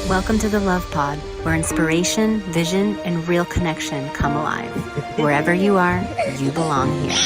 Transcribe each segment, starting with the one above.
Welcome to the Love Pod, where inspiration, vision, and real connection come alive. Wherever you are, you belong here.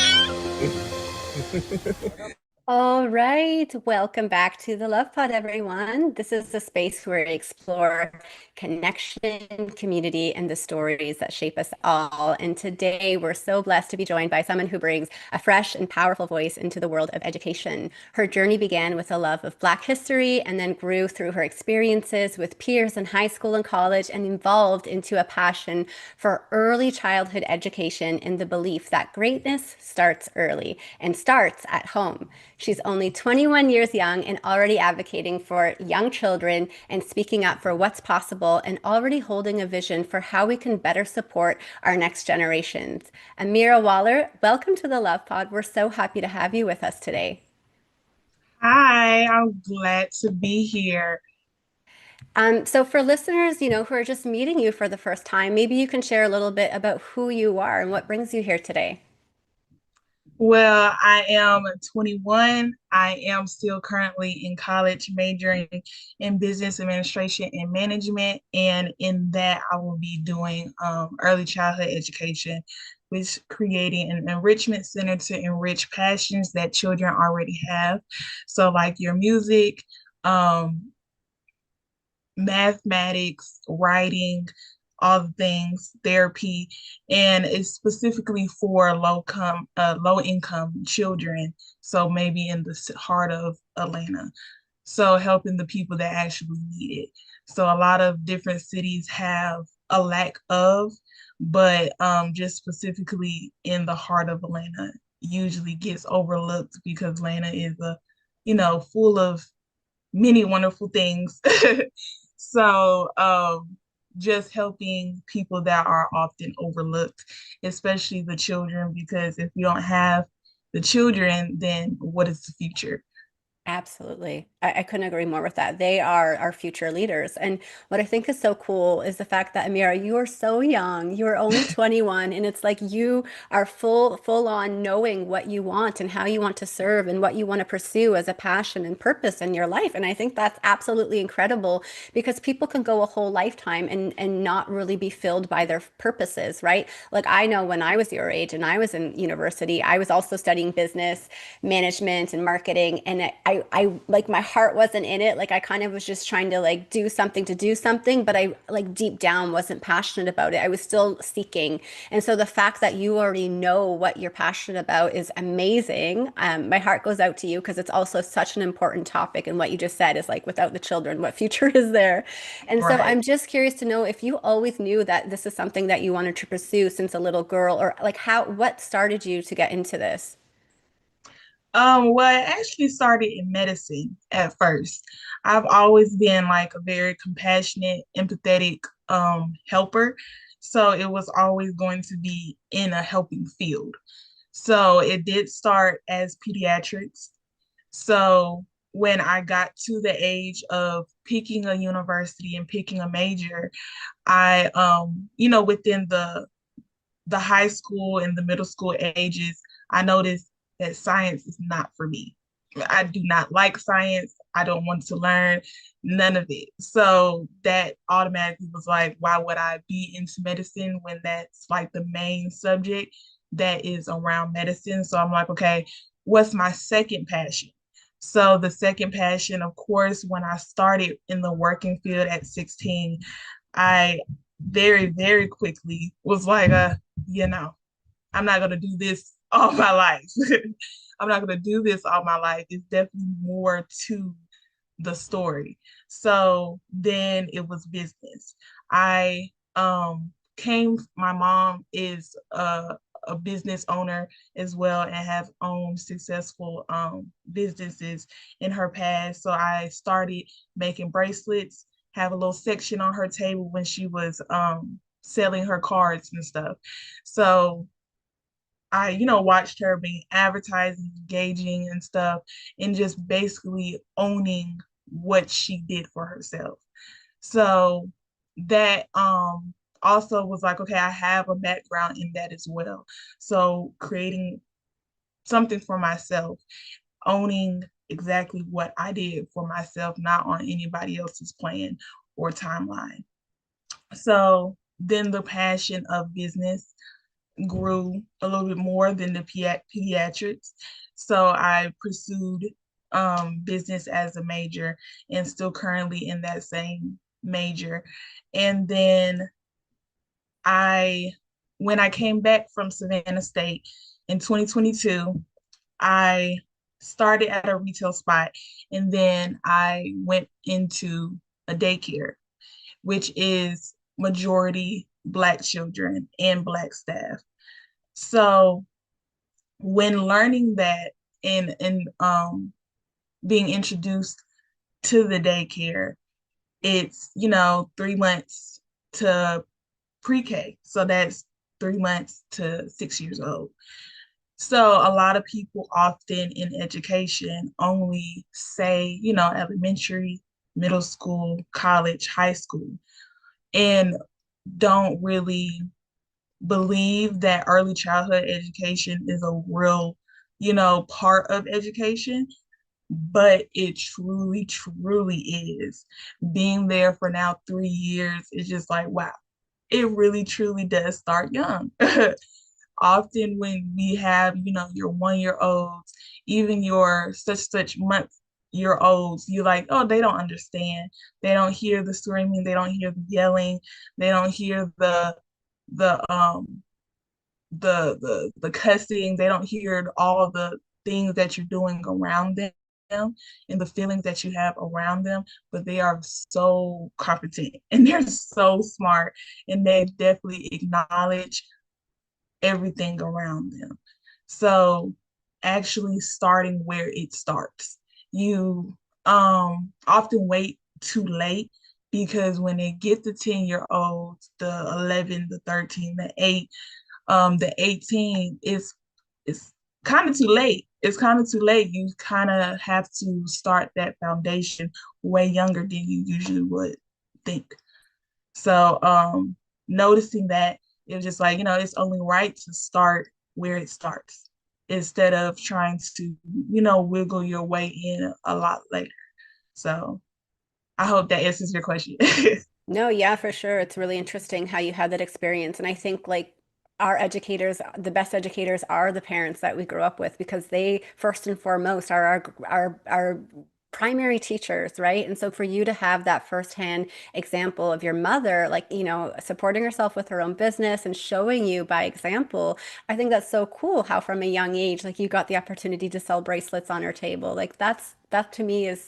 All right, welcome back to the Love Pod, everyone. This is the space where we explore connection, community, and the stories that shape us all. And today we're so blessed to be joined by someone who brings a fresh and powerful voice into the world of education. Her journey began with a love of Black history and then grew through her experiences with peers in high school and college and evolved into a passion for early childhood education and the belief that greatness starts early and starts at home. She's only 21 years young and already advocating for young children and speaking up for what's possible and already holding a vision for how we can better support our next generations. Amira Waller, welcome to the Love Pod. We're so happy to have you with us today. Hi, I'm glad to be here. So for listeners, who are just meeting you for the first time, maybe you can share a little bit about who you are and what brings you here today. Well, I am 21. I am still currently in college, majoring in business administration and management. And in that, I will be doing early childhood education, which creating an enrichment center to enrich passions that children already have. So, like your music, um, mathematics, writing, all the things, therapy, and it's specifically for low income children. So maybe in the heart of Atlanta. So helping the people that actually need it. So a lot of different cities have a lack of, but just specifically in the heart of Atlanta usually gets overlooked because Atlanta is full of many wonderful things. So, just helping people that are often overlooked, especially the children, because if you don't have the children, then what is the future? Absolutely. I couldn't agree more with that. They are our future leaders. And what I think is so cool is the fact that Amira, you are so young. You are only 21, and it's like you are full on knowing what you want and how you want to serve and what you want to pursue as a passion and purpose in your life. And I think that's absolutely incredible because people can go a whole lifetime and not really be filled by their purposes, right? Like I know when I was your age and I was in university, I was also studying business management and marketing. And I like my heart wasn't in it. Like I kind of was just trying to like do something to do something, but I like deep down wasn't passionate about it. I was still seeking. And so the fact that you already know what you're passionate about is amazing. My heart goes out to you because it's also such an important topic. And what you just said is like, without the children, what future is there? And so Right. I'm just curious to know if you always knew that this is something that you wanted to pursue since a little girl, or like what started you to get into this? Well, it actually started in medicine at first. I've always been like a very compassionate, empathetic helper. So it was always going to be in a helping field. So it did start as pediatrics. So when I got to the age of picking a university and picking a major, I within the high school and the middle school ages, I noticed that science is not for me. I do not like science. I don't want to learn none of it. So that automatically was like, why would I be into medicine when that's like the main subject that is around medicine? So I'm like, okay, what's my second passion? So the second passion, of course, when I started in the working field at 16, I very, very quickly was like, you know, I'm not going to do this all my life. I'm not going to do this all my life. It's definitely more to the story. So then it was business. I my mom is a business owner as well and has owned successful businesses in her past. So I started making bracelets, have a little section on her table when she was selling her cards and stuff. So I, watched her being advertising, engaging and stuff, and just basically owning what she did for herself. So that also was like, okay, I have a background in that as well. So creating something for myself, owning exactly what I did for myself, not on anybody else's plan or timeline. So then the passion of business grew a little bit more than the pediatrics. So I pursued business as a major and still currently in that same major. And then I, when I came back from Savannah State in 2022, I started at a retail spot and then I went into a daycare, which is majority Black children and Black staff. So when learning that and being introduced to the daycare, it's 3 months to pre-K. So that's 3 months to 6 years old. So a lot of people often in education only say, elementary, middle school, college, high school, and don't really believe that early childhood education is a real, part of education, but it truly, truly is. Being there for now 3 years is just like, wow, it really, truly does start young. Often when we have, your 1 year olds, even your such month year olds, you're like, oh, they don't understand. They don't hear the screaming, they don't hear the yelling, they don't hear the the cussing, they don't hear all the things that you're doing around them and the feelings that you have around them, but they are so competent and they're so smart and they definitely acknowledge everything around them. So actually starting where it starts. You often wait too late because when they get the 10-year-olds, the 11, the 13, the 8, the 18, it's kind of too late. It's kind of too late. You kind of have to start that foundation way younger than you usually would think. So noticing that, it was just like, it's only right to start where it starts instead of trying to, wiggle your way in a lot later. So I hope that answers your question. No, yeah, for sure. It's really interesting how you had that experience. And I think like our educators, the best educators are the parents that we grew up with because they first and foremost are our primary teachers, right? And so for you to have that firsthand example of your mother, like, supporting herself with her own business and showing you by example, I think that's so cool how from a young age, like you got the opportunity to sell bracelets on her table. Like that to me is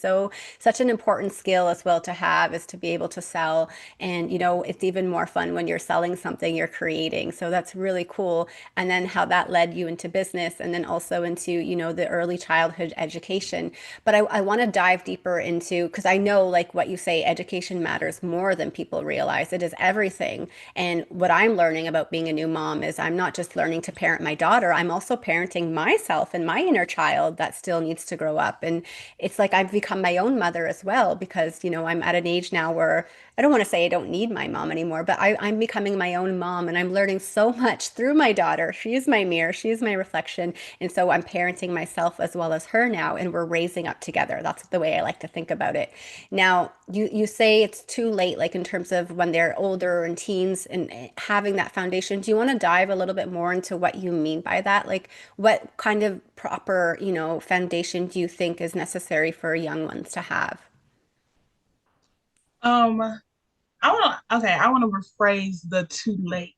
such an important skill as well to have is to be able to sell. And, it's even more fun when you're selling something you're creating. So that's really cool. And then how that led you into business and then also into, the early childhood education. But I want to dive deeper into, because I know like what you say, education matters more than people realize. It is everything. And what I'm learning about being a new mom is I'm not just learning to parent my daughter, I'm also parenting myself and my inner child that still needs to grow up. And it's like I've become my own mother as well because, I'm at an age now where I don't want to say I don't need my mom anymore, but I'm becoming my own mom and I'm learning so much through my daughter. She is my mirror, she is my reflection. And so I'm parenting myself as well as her now, and we're raising up together. That's the way I like to think about it. Now, you say it's too late, like in terms of when they're older and teens and having that foundation. Do you want to dive a little bit more into what you mean by that? Like what kind of proper, foundation do you think is necessary for young ones to have? um, I want to rephrase the too late.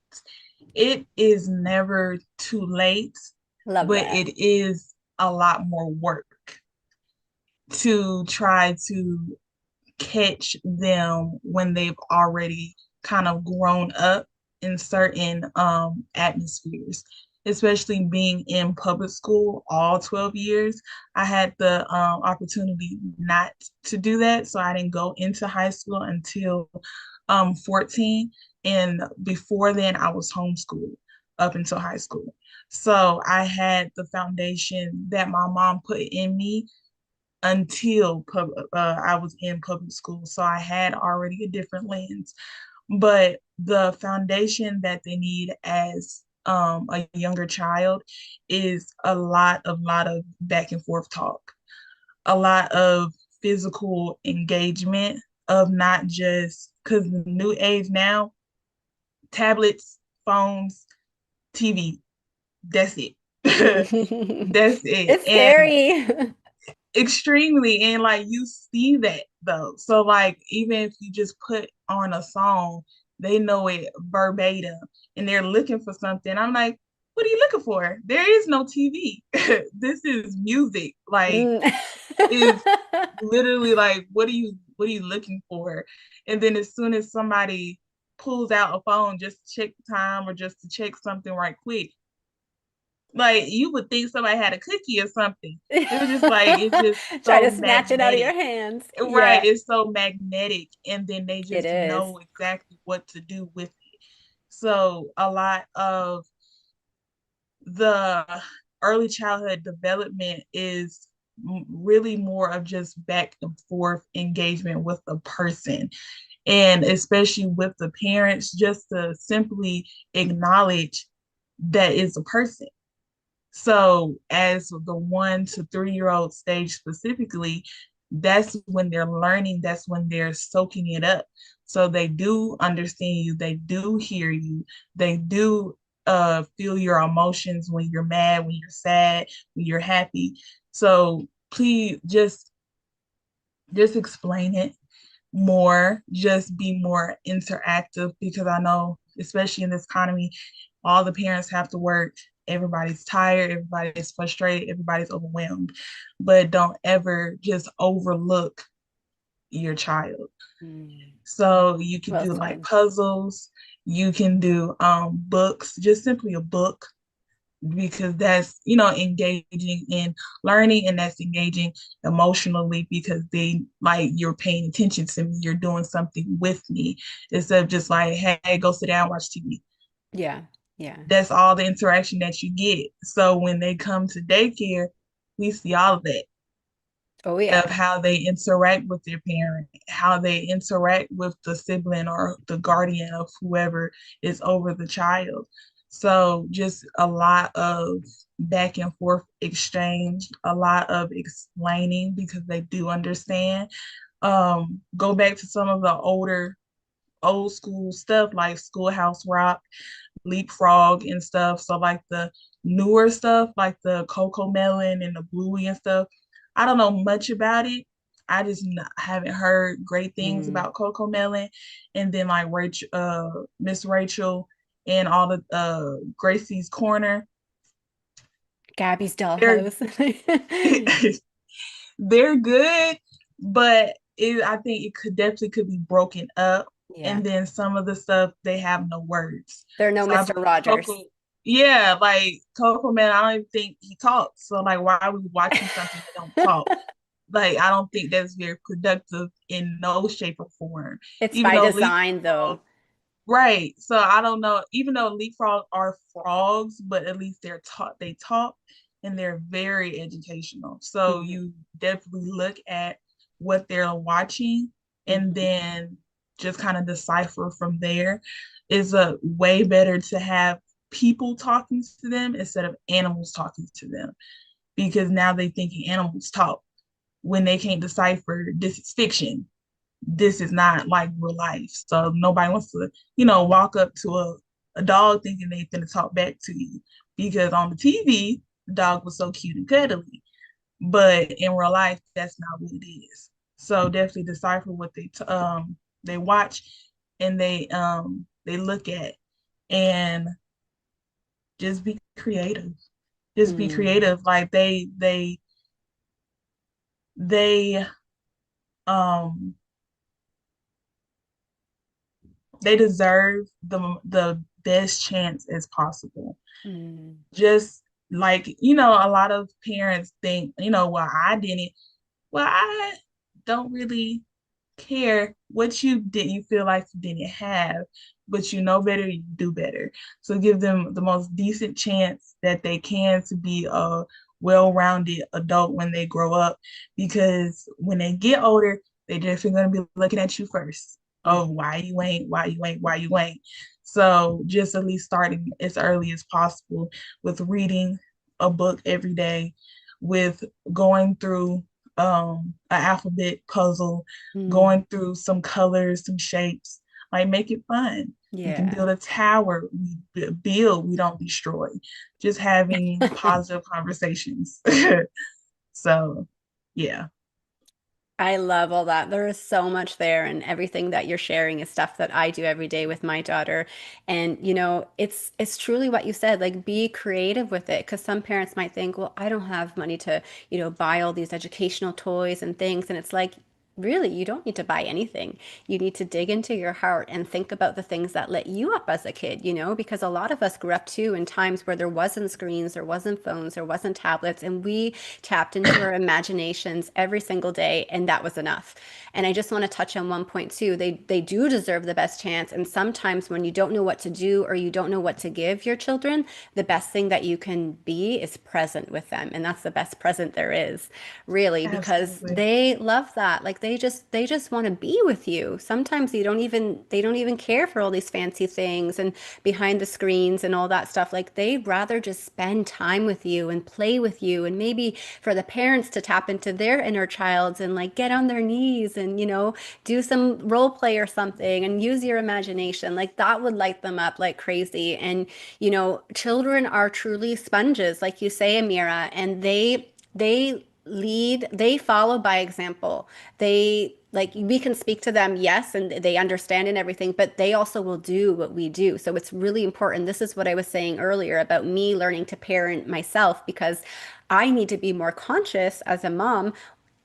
It is never too late, Love but that. it is a lot more work to try to catch them when they've already kind of grown up in certain atmospheres, especially being in public school all 12 years. I had the opportunity not to do that. So I didn't go into high school until 14. And before then, I was homeschooled up until high school. So I had the foundation that my mom put in me until I was in public school. So I had already a different lens. But the foundation that they need as a younger child is a lot of back and forth talk, a lot of physical engagement, of not just because the new age now, tablets, phones, TV, that's it. That's it. It's And scary. extremely, and like you see that though. So like even if you just put on a song, they know it verbatim and they're looking for something. I'm like, what are you looking for? There is no TV. This is music. Like Mm. is literally like what are you looking for? And then as soon as somebody pulls out a phone just to check the time or just to check something right quick, like you would think somebody had a cookie or something. It was just like it's just Try so to snatch it out of your magnetic. hands. Right, Yeah, it's so magnetic, and then they it just is. know exactly what to do with it. So a lot of the early childhood development is really more of just back and forth engagement with the person, and especially with the parents, just to simply acknowledge that is a person. So, as the 1 to 3 year old stage specifically, that's when they're learning, that's when they're soaking it up. So, they do understand you, they do hear you, they do feel your emotions when you're mad, when you're sad, when you're happy. So, please just explain it more, just be more interactive because I know, especially in this economy, all the parents have to work. Everybody's tired, everybody's frustrated, everybody's overwhelmed. But don't ever just overlook your child. Mm. So you can Well do like said. puzzles, you can do books, just simply a book because that's engaging in learning and that's engaging emotionally because they like you're paying attention to me, you're doing something with me instead of just like, hey, go sit down, watch TV. Yeah, yeah. That's all the interaction that you get. So when they come to daycare, we see all of that, Oh, of yeah. how they interact with their parent, how they interact with the sibling or the guardian of whoever is over the child. So just a lot of back and forth exchange, a lot of explaining because they do understand. Go back to some of the old school stuff like Schoolhouse Rock, Leapfrog and stuff. So like the newer stuff, like the Coco Melon and the Bluey and stuff, I don't know much about it. I just haven't heard great things Mm. about Coco Melon, and then like Rachel, Miss Rachel, and all the Gracie's Corner. Gabby's They're dollhouse. they're good, but I think it could be broken up. Yeah. And then some of the stuff they have no words. There are no So I Mr. believe Rogers. Coco, yeah, like Coco Man, I don't even think he talks. So like, why are we watching something that don't talk? Like, I don't think that's very productive in no shape or form. It's Even by though design, Leapfrog, though. right? So I don't know. Even though Leapfrog are frogs, but at least they're taught. They talk, and they're very educational. So Mhm. you definitely look at what they're watching, and Mhm. then just kind of decipher from there. Is a way better to have people talking to them instead of animals talking to them because now they thinking animals talk when they can't decipher this is fiction, this is not like real life. So nobody wants to, walk up to a dog thinking they finna talk back to you because on the TV, the dog was so cute and cuddly. But in real life, that's not what it is. So definitely decipher what they watch and they look at and just be creative. Just be Mm. creative. Like they um they deserve the best chance as possible. Mm. Just like, a lot of parents think, well, I didn't. Well, I don't really care what you didn't feel like you didn't have, but you know better, you do better. So give them the most decent chance that they can to be a well-rounded adult when they grow up, because when they get older, they're definitely going to be looking at you first. Oh, Mhm. why you ain't, why you ain't, why you ain't. So just at least starting as early as possible with reading a book every day, with going through an alphabet puzzle, Mm, going through some colors, some shapes. Like make it fun. We can yeah. build a tower. We build, we don't destroy. Just having positive conversations. So, yeah. I love all that. There is so much there, and everything that you're sharing is stuff that I do every day with my daughter. And it's truly what you said, like be creative with it, because some parents might think, well, I don't have money to, buy all these educational toys and things. And it's like, really, you don't need to buy anything. You need to dig into your heart and think about the things that lit you up as a kid, because a lot of us grew up too in times where there wasn't screens, there wasn't phones, there wasn't tablets, and we tapped into our imaginations every single day, and that was enough. And I just want to touch on one point too. They do deserve the best chance, and sometimes when you don't know what to do or you don't know what to give your children, the best thing that you can be is present with them, and that's the best present there is, really, because Absolutely. they love that. Like they just want to be with you. Sometimes they don't even care for all these fancy things and behind the screens and all that stuff. Like they'd rather just spend time with you and play with you, and maybe for the parents to tap into their inner childs and like get on their knees and do some role play or something and use your imagination. Like that would light them up like crazy. And children are truly sponges, like you say, Amira, and they follow by example. They like we can speak to them, yes, and they understand and everything, but they also will do what we do. So it's really important. This is what I was saying earlier about me learning to parent myself, because I need to be more conscious as a mom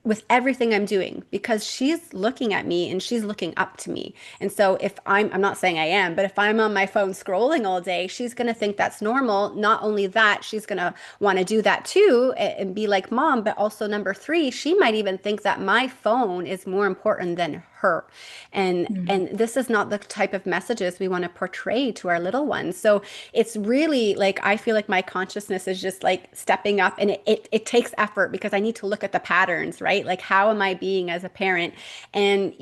with everything I'm doing, because she's looking at me and she's looking up to me. And so if I'm not saying I am, but if I'm on my phone scrolling all day, she's going to think that's normal. Not only that, she's going to want to do that too and be like mom, but also number three, she might even think that my phone is more important than her. And this is not the type of messages we want to portray to our little ones. So it's really like I feel like my consciousness is just like stepping up, and it takes effort because I need to look at the patterns, right? Like how am I being as a parent? And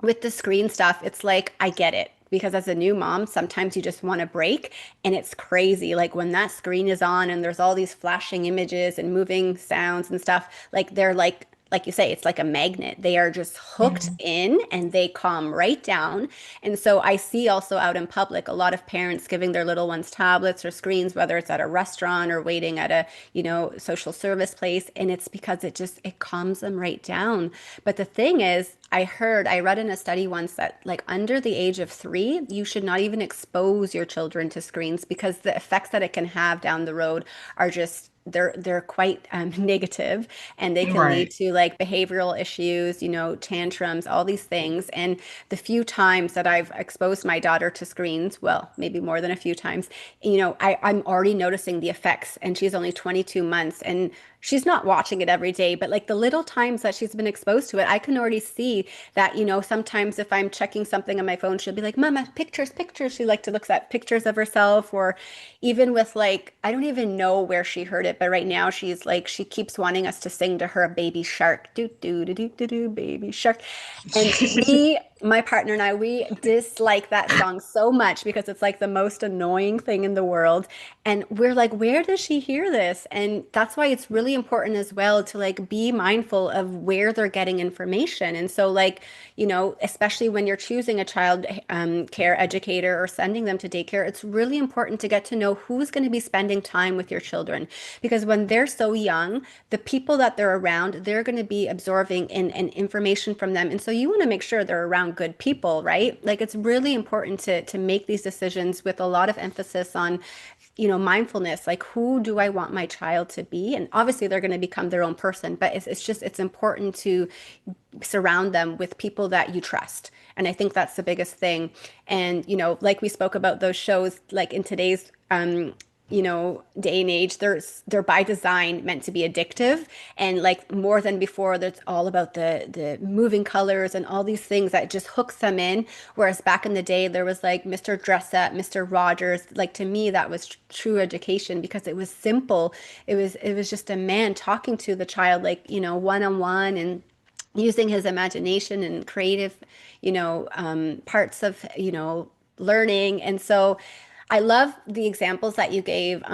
with the screen stuff, it's like I get it. Because as a new mom, sometimes you just want a break, and it's crazy. Like when that screen is on and there's all these flashing images and moving sounds and stuff, like they're like you say, it's like a magnet. They are just hooked Mhm. in and they calm right down. And so I see also out in public a lot of parents giving their little ones tablets or screens, whether it's at a restaurant or waiting at a, social service place. And it's because it calms them right down. But the thing is, I read in a study once that like under the age of 3, you should not even expose your children to screens, because the effects that it can have down the road are just they're quite negative, and they can lead Right. to like behavioral issues, tantrums, all these things. And the few times that I've exposed my daughter to screens, well, maybe more than a few times, I'm already noticing the effects, and she's only 22 months, and she's not watching it every day, but like the little times that she's been exposed to it, I can already see that, sometimes if I'm checking something on my phone, she'll be like, Mama, pictures, pictures. She like to look at pictures of herself, or even with like, I don't even know where she heard it, but right now she's like, she keeps wanting us to sing to her a baby shark. Do, do, do, do, do, do, baby shark. And my partner and I, we dislike that song so much because it's like the most annoying thing in the world. And we're like, where does she hear this? And that's why it's really important as well to like be mindful of where they're getting information. And so like, especially when you're choosing a child care educator or sending them to daycare, it's really important to get to know who's going to be spending time with your children. Because when they're so young, the people that they're around, they're going to be absorbing and information from them. And so you want to make sure they're around good people, right? Like it's really important to make these decisions with a lot of emphasis on mindfulness, like who do I want my child to be? And obviously they're going to become their own person, but it's important to surround them with people that you trust. And I think that's the biggest thing. And, like we spoke about those shows, like in today's, day and age, they're by design meant to be addictive. And like more than before, that's all about the moving colors and all these things that just hooks them in. Whereas back in the day, there was like Mr. Dress Up, Mr. Rogers. Like to me, that was true education because it was simple. It was just a man talking to the child, like, one on one, and using his imagination and creative, parts of, learning. And so I love the examples that you gave,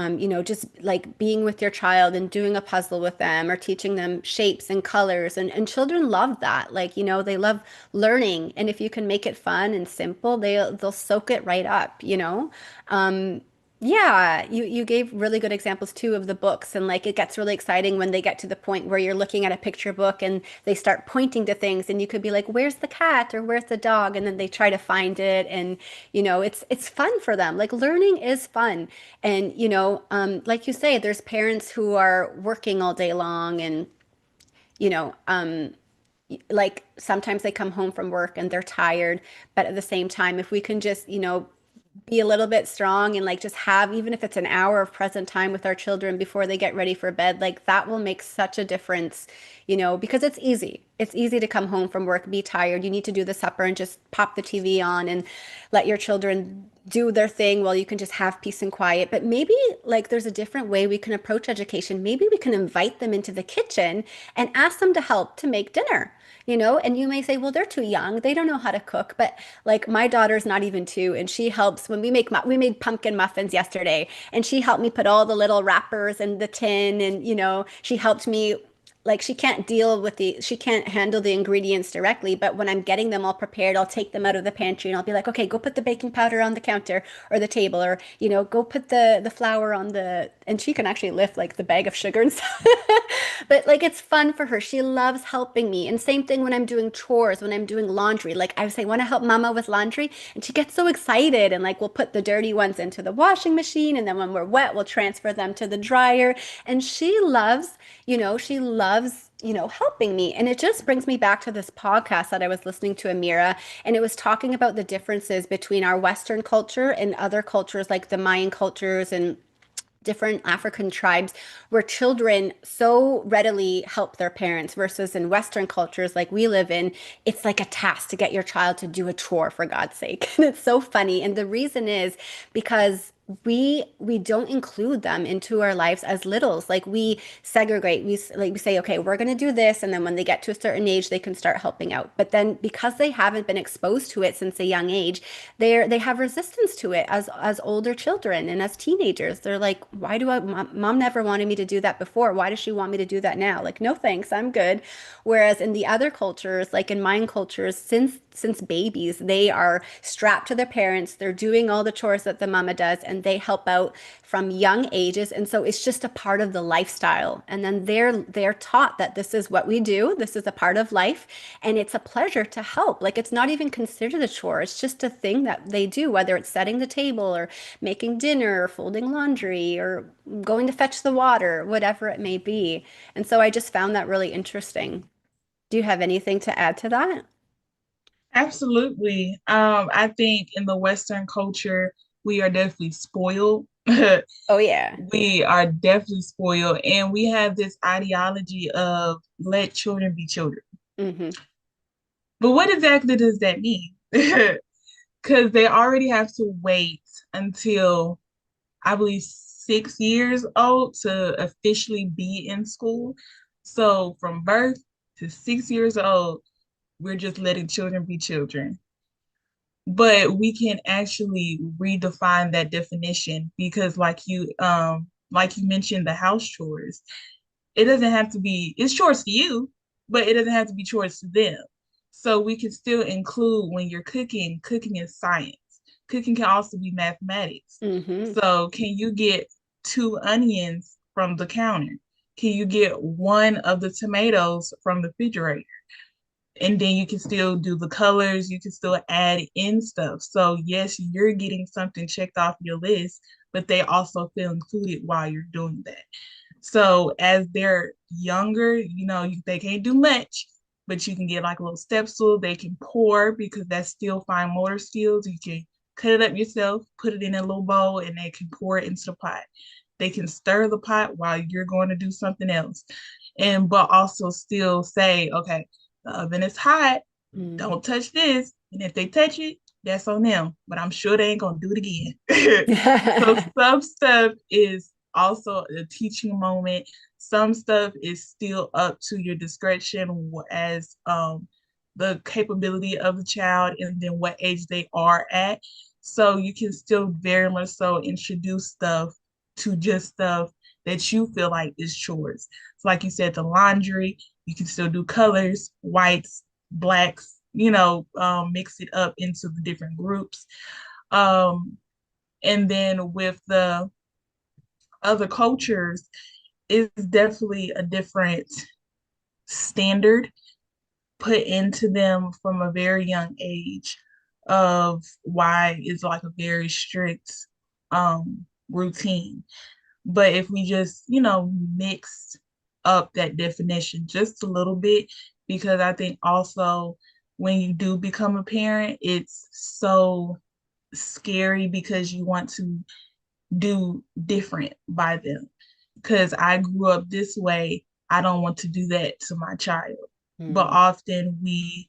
just like being with your child and doing a puzzle with them or teaching them shapes and colors. And children love that. Like, they love learning. And if you can make it fun and simple, they'll soak it right up. Um, yeah, you gave really good examples too of the books, and like it gets really exciting when they get to the point where you're looking at a picture book and they start pointing to things, and you could be like, "Where's the cat?" or "Where's the dog?" and then they try to find it, and it's fun for them. Like learning is fun, and like you say, there's parents who are working all day long, and you know, like sometimes they come home from work and they're tired, but at the same time, if we can just be a little bit strong and like just have, even if it's an hour of present time with our children before they get ready for bed, like that will make such a difference, because it's easy. It's easy to come home from work, be tired. You need to do the supper and just pop the TV on and let your children do their thing while you can just have peace and quiet. But maybe like there's a different way we can approach education. Maybe we can invite them into the kitchen and ask them to help to make dinner. And you may say, well, they're too young. They don't know how to cook. But like my daughter's not even two, and she helps when we made pumpkin muffins yesterday, and she helped me put all the little wrappers in the tin, and she helped me. Like she can't handle the ingredients directly, but when I'm getting them all prepared, I'll take them out of the pantry and I'll be like, okay, go put the baking powder on the counter or the table, or go put the flour on and she can actually lift like the bag of sugar and stuff. But like it's fun for her. She loves helping me. And same thing when I'm doing chores, when I'm doing laundry. Like I say, want to help mama with laundry? And she gets so excited, and like we'll put the dirty ones into the washing machine, and then when we're wet, we'll transfer them to the dryer. And she loves helping me. And it just brings me back to this podcast that I was listening to, Amira, and it was talking about the differences between our Western culture and other cultures like the Mayan cultures and different African tribes where children so readily help their parents versus in Western cultures like we live in, it's like a task to get your child to do a chore for God's sake. And it's so funny. And the reason is because we don't include them into our lives as littles. Like we segregate. We say, okay, we're going to do this, and then when they get to a certain age, they can start helping out. But then because they haven't been exposed to it since a young age, they have resistance to it as older children and as teenagers. They're like, why do mom never wanted me to do that before? Why does she want me to do that now? Like, no thanks, I'm good. Whereas in the other cultures, like in mine cultures, since babies, they are strapped to their parents. They're doing all the chores that the mama does, and they help out from young ages. And so it's just a part of the lifestyle. And then they're taught that this is what we do. This is a part of life, and it's a pleasure to help. Like it's not even considered a chore. It's just a thing that they do, whether it's setting the table or making dinner or folding laundry or going to fetch the water, whatever it may be. And so I just found that really interesting. Do you have anything to add to that? Absolutely. I think in the Western culture, we are definitely spoiled. Oh yeah. We are definitely spoiled, and we have this ideology of let children be children. Hmm. But what exactly does that mean? Because they already have to wait until I believe 6 years old to officially be in school. So from birth to 6 years old, we're just letting children be children. But we can actually redefine that definition because like you mentioned the house chores, it doesn't have to be, it's chores to you, but it doesn't have to be chores to them. So we can still include when you're cooking, cooking is science. Cooking can also be mathematics. Hmm. So can you get two onions from the counter? Can you get one of the tomatoes from the refrigerator? And then you can still do the colors, you can still add in stuff. So yes, you're getting something checked off your list, but they also feel included while you're doing that. So as they're younger, they can't do much, but you can get like a little step stool. They can pour because that's still fine motor skills. You can cut it up yourself, put it in a little bowl, and they can pour it into the pot. They can stir the pot while you're going to do something else. And but also still say, okay, the oven is hot. Don't touch this. And if they touch it, that's on them. But I'm sure they ain't gonna do it again. So some stuff is also a teaching moment. Some stuff is still up to your discretion as the capability of the child and then what age they are at. So you can still very much so introduce stuff to just stuff that you feel like is chores. So like you said, the laundry, you can still do colors, whites, blacks, mix it up into the different groups. Um, and then with the other cultures, it's definitely a different standard put into them from a very young age of why it's like a very strict routine. But if we just, mix up that definition just a little bit, because I think also when you do become a parent, it's so scary because you want to do different by them. Because I grew up this way, I don't want to do that to my child. But Mm. often we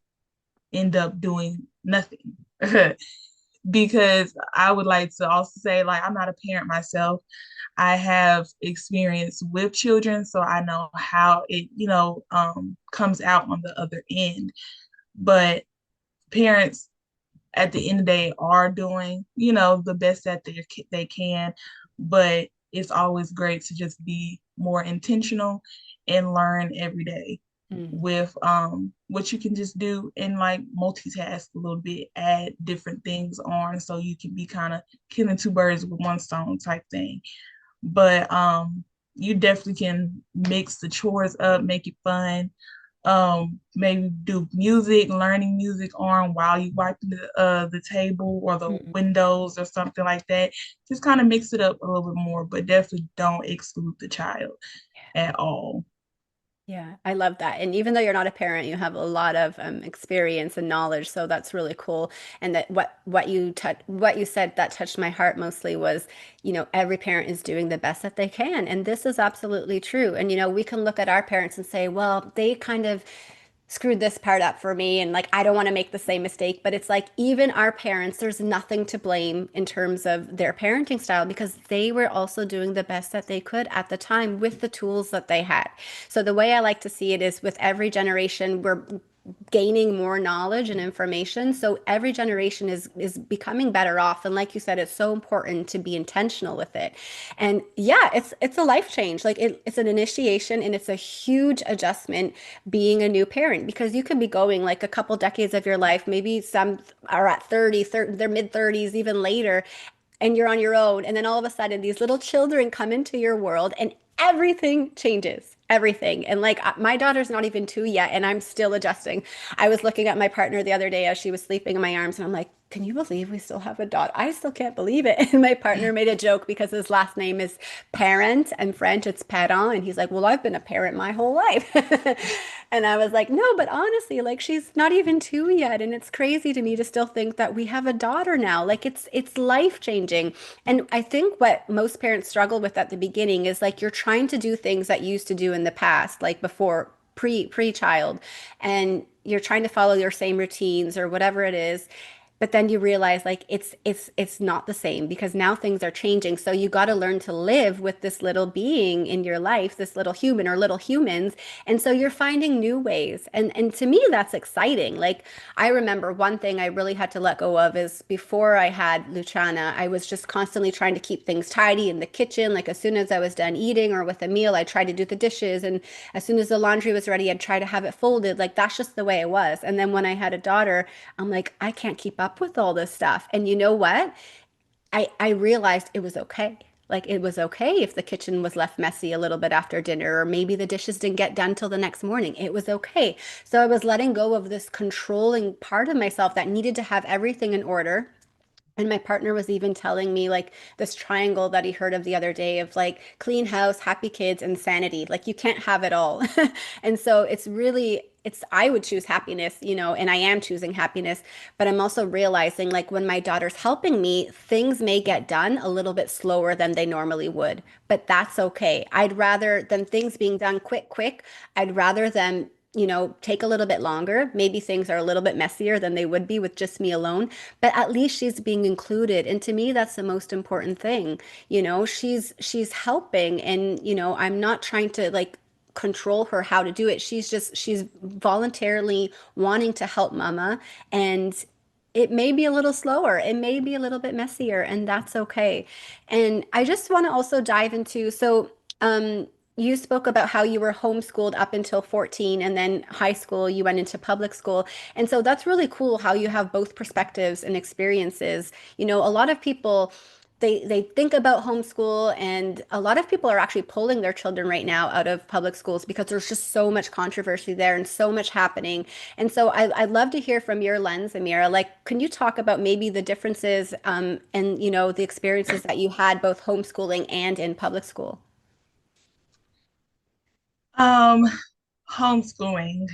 end up doing nothing. Because I would like to also say, like, I'm not a parent myself. I have experience with children, so I know how it, comes out on the other end. But parents at the end of the day are doing, the best that they can, but it's always great to just be more intentional and learn every day Mm. with what you can just do and like multitask a little bit, add different things on so you can be kind of killing two birds with one stone type thing. But you definitely can mix the chores up, make it fun. Maybe do music, learning music on while you wipe the table or the Mm. windows or something like that. Just kind of mix it up a little bit more, but definitely don't exclude the child at all. Yeah, I love that. And even though you're not a parent, you have a lot of experience and knowledge, so that's really cool. And that what you said that touched my heart mostly was, every parent is doing the best that they can, and this is absolutely true. And we can look at our parents and say, well, they kind of screwed this part up for me and like I don't want to make the same mistake, but it's like even our parents, there's nothing to blame in terms of their parenting style because they were also doing the best that they could at the time with the tools that they had. So the way I like to see it is with every generation we're gaining more knowledge and information. So every generation is becoming better off. And like you said, it's so important to be intentional with it. And yeah, it's a life change. Like it's an initiation and it's a huge adjustment being a new parent because you could be going like a couple decades of your life. Maybe some are at 30, their mid 30s, even later, and you're on your own. And then all of a sudden, these little children come into your world and everything changes. Everything. And like my daughter's not even 2 yet, and I'm still adjusting. I was looking at my partner the other day as she was sleeping in my arms, and I'm like, can you believe we still have a daughter? I still can't believe it. And my partner made a joke because his last name is Parent and French, it's Parent. And he's like, well, I've been a parent my whole life. And I was like, no, but honestly, like she's not even 2 yet. And it's crazy to me to still think that we have a daughter now. Like it's life changing. And I think what most parents struggle with at the beginning is like you're trying to do things that you used to do in the past, like before pre-child, and you're trying to follow your same routines or whatever it is. But then you realize like it's not the same because now things are changing. So you got to learn to live with this little being in your life, this little human or little humans. And so you're finding new ways. And to me that's exciting. Like I remember one thing I really had to let go of is before I had Luciana, I was just constantly trying to keep things tidy in the kitchen. Like as soon as I was done eating or with a meal, I tried to do the dishes. And as soon as the laundry was ready, I'd try to have it folded. Like that's just the way it was. And then when I had a daughter, I'm like, I can't keep up with all this stuff. And you know what? I realized it was okay. Like it was okay if the kitchen was left messy a little bit after dinner, or maybe the dishes didn't get done till the next morning. It was okay. So I was letting go of this controlling part of myself that needed to have everything in order. And my partner was even telling me like this triangle that he heard of the other day of like clean house, happy kids, and sanity. Like you can't have it all. And so I would choose happiness, and I am choosing happiness, but I'm also realizing like when my daughter's helping me, things may get done a little bit slower than they normally would, but that's okay. I'd rather than things being done quick, I'd rather them take a little bit longer. Maybe things are a little bit messier than they would be with just me alone, but at least she's being included. And to me, that's the most important thing. She's helping and I'm not trying to like control her how to do it. She's voluntarily wanting to help mama and it may be a little slower, it may be a little bit messier, and that's okay. And I just want to also dive into, you spoke about how you were homeschooled up until 14, and then high school, you went into public school. And so that's really cool how you have both perspectives and experiences. You know, a lot of people, they think about homeschool, and a lot of people are actually pulling their children right now out of public schools because there's just so much controversy there and so much happening. And so I'd love to hear from your lens, Amira. Like, can you talk about maybe the differences, and you know, the experiences that you had both homeschooling and in public school? Um, Homeschooling.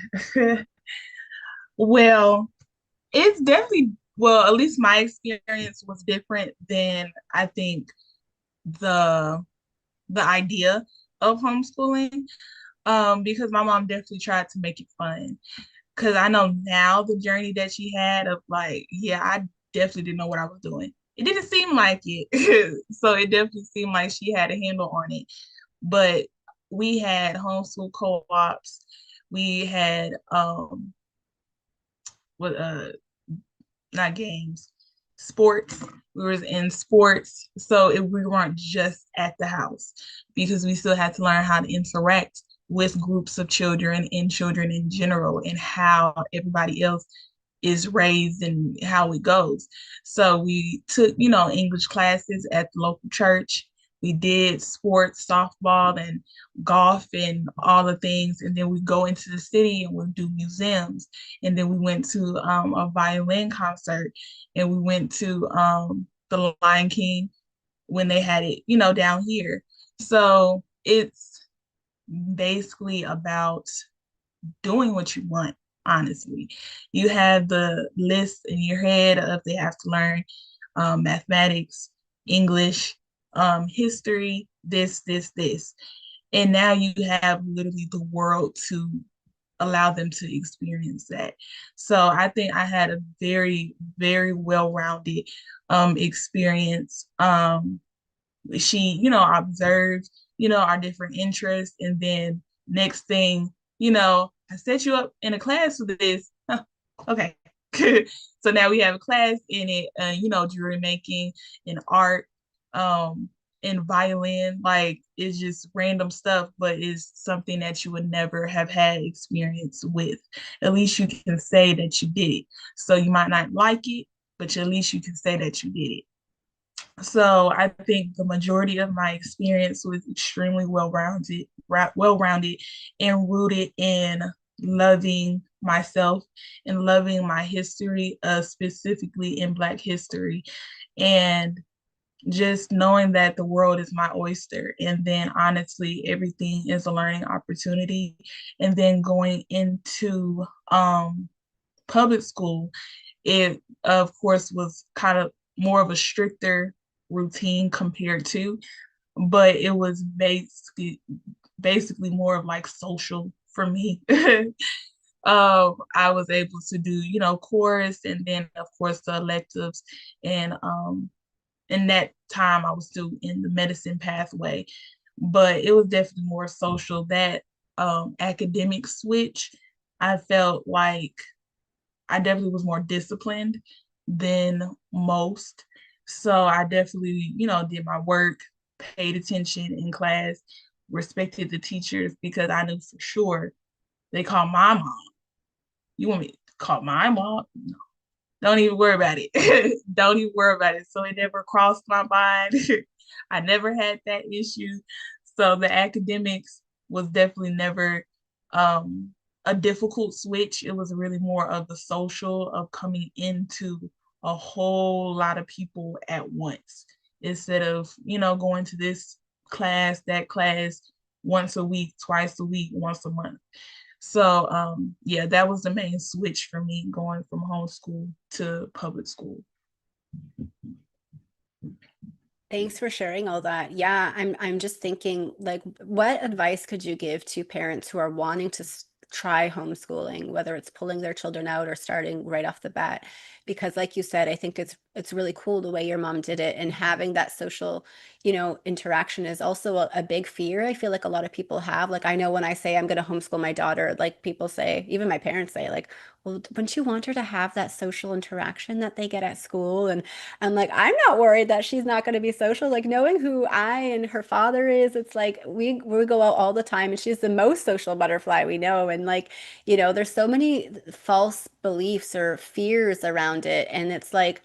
Well, it's definitely, well, at least my experience was different than I think the the idea of homeschooling. Because my mom definitely tried to make it fun. Because I know now the journey that she had of like, yeah, I definitely didn't know what I was doing. It didn't seem like it. So it definitely seemed like she had a handle on it. But we had homeschool co-ops. We had what not games, sports. We were in sports, so we weren't just at the house because we still had to learn how to interact with groups of children and children in general and how everybody else is raised and how it goes. So we took, English classes at the local church. We did sports, softball, and golf, and all the things. And then we go into the city and we do museums. And then we went to a violin concert, and we went to the Lion King when they had it, down here. So it's basically about doing what you want, honestly. You have the list in your head of they have to learn mathematics, English, history, this. And now you have literally the world to allow them to experience that. So I think I had a very, very well-rounded experience. She, observed, our different interests. And then next thing, I set you up in a class for this. Huh, okay. So now we have a class in it, jewelry making and art, um, and violin. Like it's just random stuff, but it's something that you would never have had experience with. At least you can say that you did it. So you might not like it, but at least you can say that you did it. So I think the majority of my experience was extremely well-rounded and rooted in loving myself and loving my history, specifically in Black history, and just knowing that the world is my oyster. And then honestly, everything is a learning opportunity. And then going into public school, it of course was kind of more of a stricter routine compared to, but it was basically more of like social for me. I was able to do, chorus, and then of course the electives, and in that time I was still in the medicine pathway, but it was definitely more social. That academic switch, I felt like I definitely was more disciplined than most. So I definitely, did my work, paid attention in class, respected the teachers because I knew for sure they called my mom. You want me to call my mom? No, don't even worry about it. Don't even worry about it. So it never crossed my mind. I never had that issue. So the academics was definitely never a difficult switch. It was really more of the social of coming into a whole lot of people at once instead of, going to this class, that class once a week, twice a week, once a month. So yeah, that was the main switch for me going from homeschool to public school. Thanks for sharing all that. Yeah, I'm just thinking, like, what advice could you give to parents who are wanting to try homeschooling, whether it's pulling their children out or starting right off the bat? Because like you said, I think it's really cool the way your mom did it, and having that social, interaction is also a big fear I feel like a lot of people have. Like I know when I say I'm going to homeschool my daughter, like people say, even my parents say like, well, wouldn't you want her to have that social interaction that they get at school? And I'm like, I'm not worried that she's not going to be social. Like knowing who I and her father is, it's like we go out all the time and she's the most social butterfly we know. And like, there's so many false beliefs or fears around it. And it's like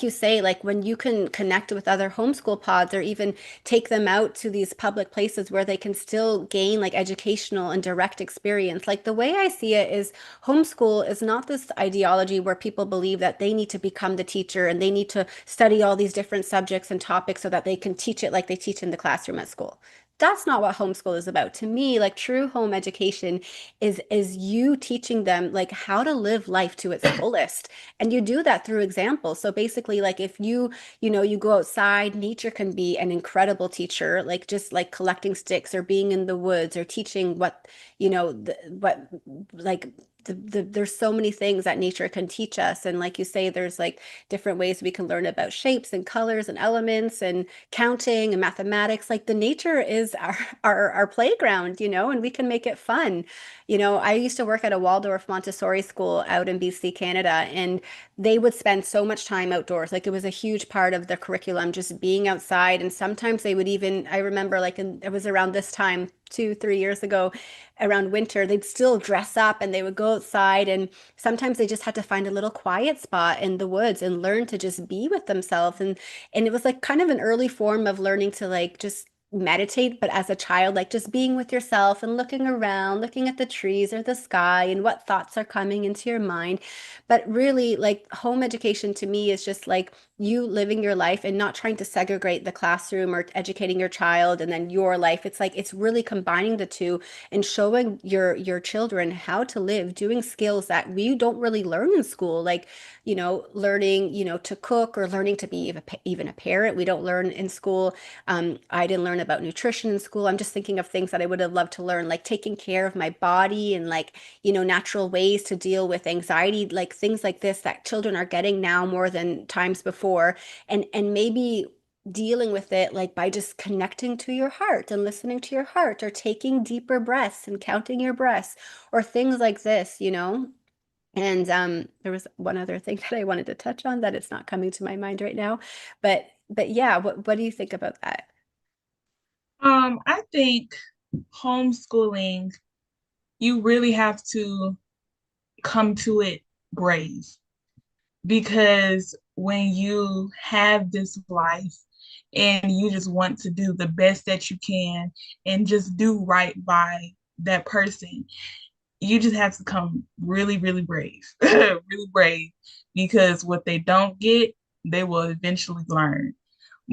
you say, like when you can connect with other homeschool pods or even take them out to these public places where they can still gain like educational and direct experience. Like the way I see it is homeschool is not this ideology where people believe that they need to become the teacher and they need to study all these different subjects and topics so that they can teach it like they teach in the classroom at school. That's not what homeschool is about. To me, like true home education is you teaching them like how to live life to its fullest. And you do that through examples. So basically, like if you go outside, nature can be an incredible teacher, like just like collecting sticks or being in the woods or teaching what, what like there's so many things that nature can teach us. And like you say, there's like different ways we can learn about shapes and colors and elements and counting and mathematics. Like the nature is our playground, and we can make it fun. I used to work at a Waldorf Montessori school out in BC, Canada, and they would spend so much time outdoors. Like it was a huge part of the curriculum, just being outside. And sometimes they would even, I remember like it was around this time, 2, 3 years ago, around winter, they'd still dress up and they would go outside. And sometimes they just had to find a little quiet spot in the woods and learn to just be with themselves. And it was like kind of an early form of learning to like just meditate, but as a child, like just being with yourself and looking around, looking at the trees or the sky and what thoughts are coming into your mind. But really, like home education to me is just like you living your life and not trying to segregate the classroom or educating your child and then your life. It's like it's really combining the two and showing your children how to live, doing skills that we don't really learn in school, like learning to cook or learning to be even a parent. We don't learn in school. I didn't learn about nutrition in school. I'm just thinking of things that I would have loved to learn, like taking care of my body and like, natural ways to deal with anxiety, like things like this that children are getting now more than times before. And maybe dealing with it like by just connecting to your heart and listening to your heart or taking deeper breaths and counting your breaths or things like this. And there was one other thing that I wanted to touch on that it's not coming to my mind right now. But yeah, what do you think about that? I think homeschooling, you really have to come to it brave because when you have this life and you just want to do the best that you can and just do right by that person, you just have to come really, really brave, really brave, because what they don't get, they will eventually learn.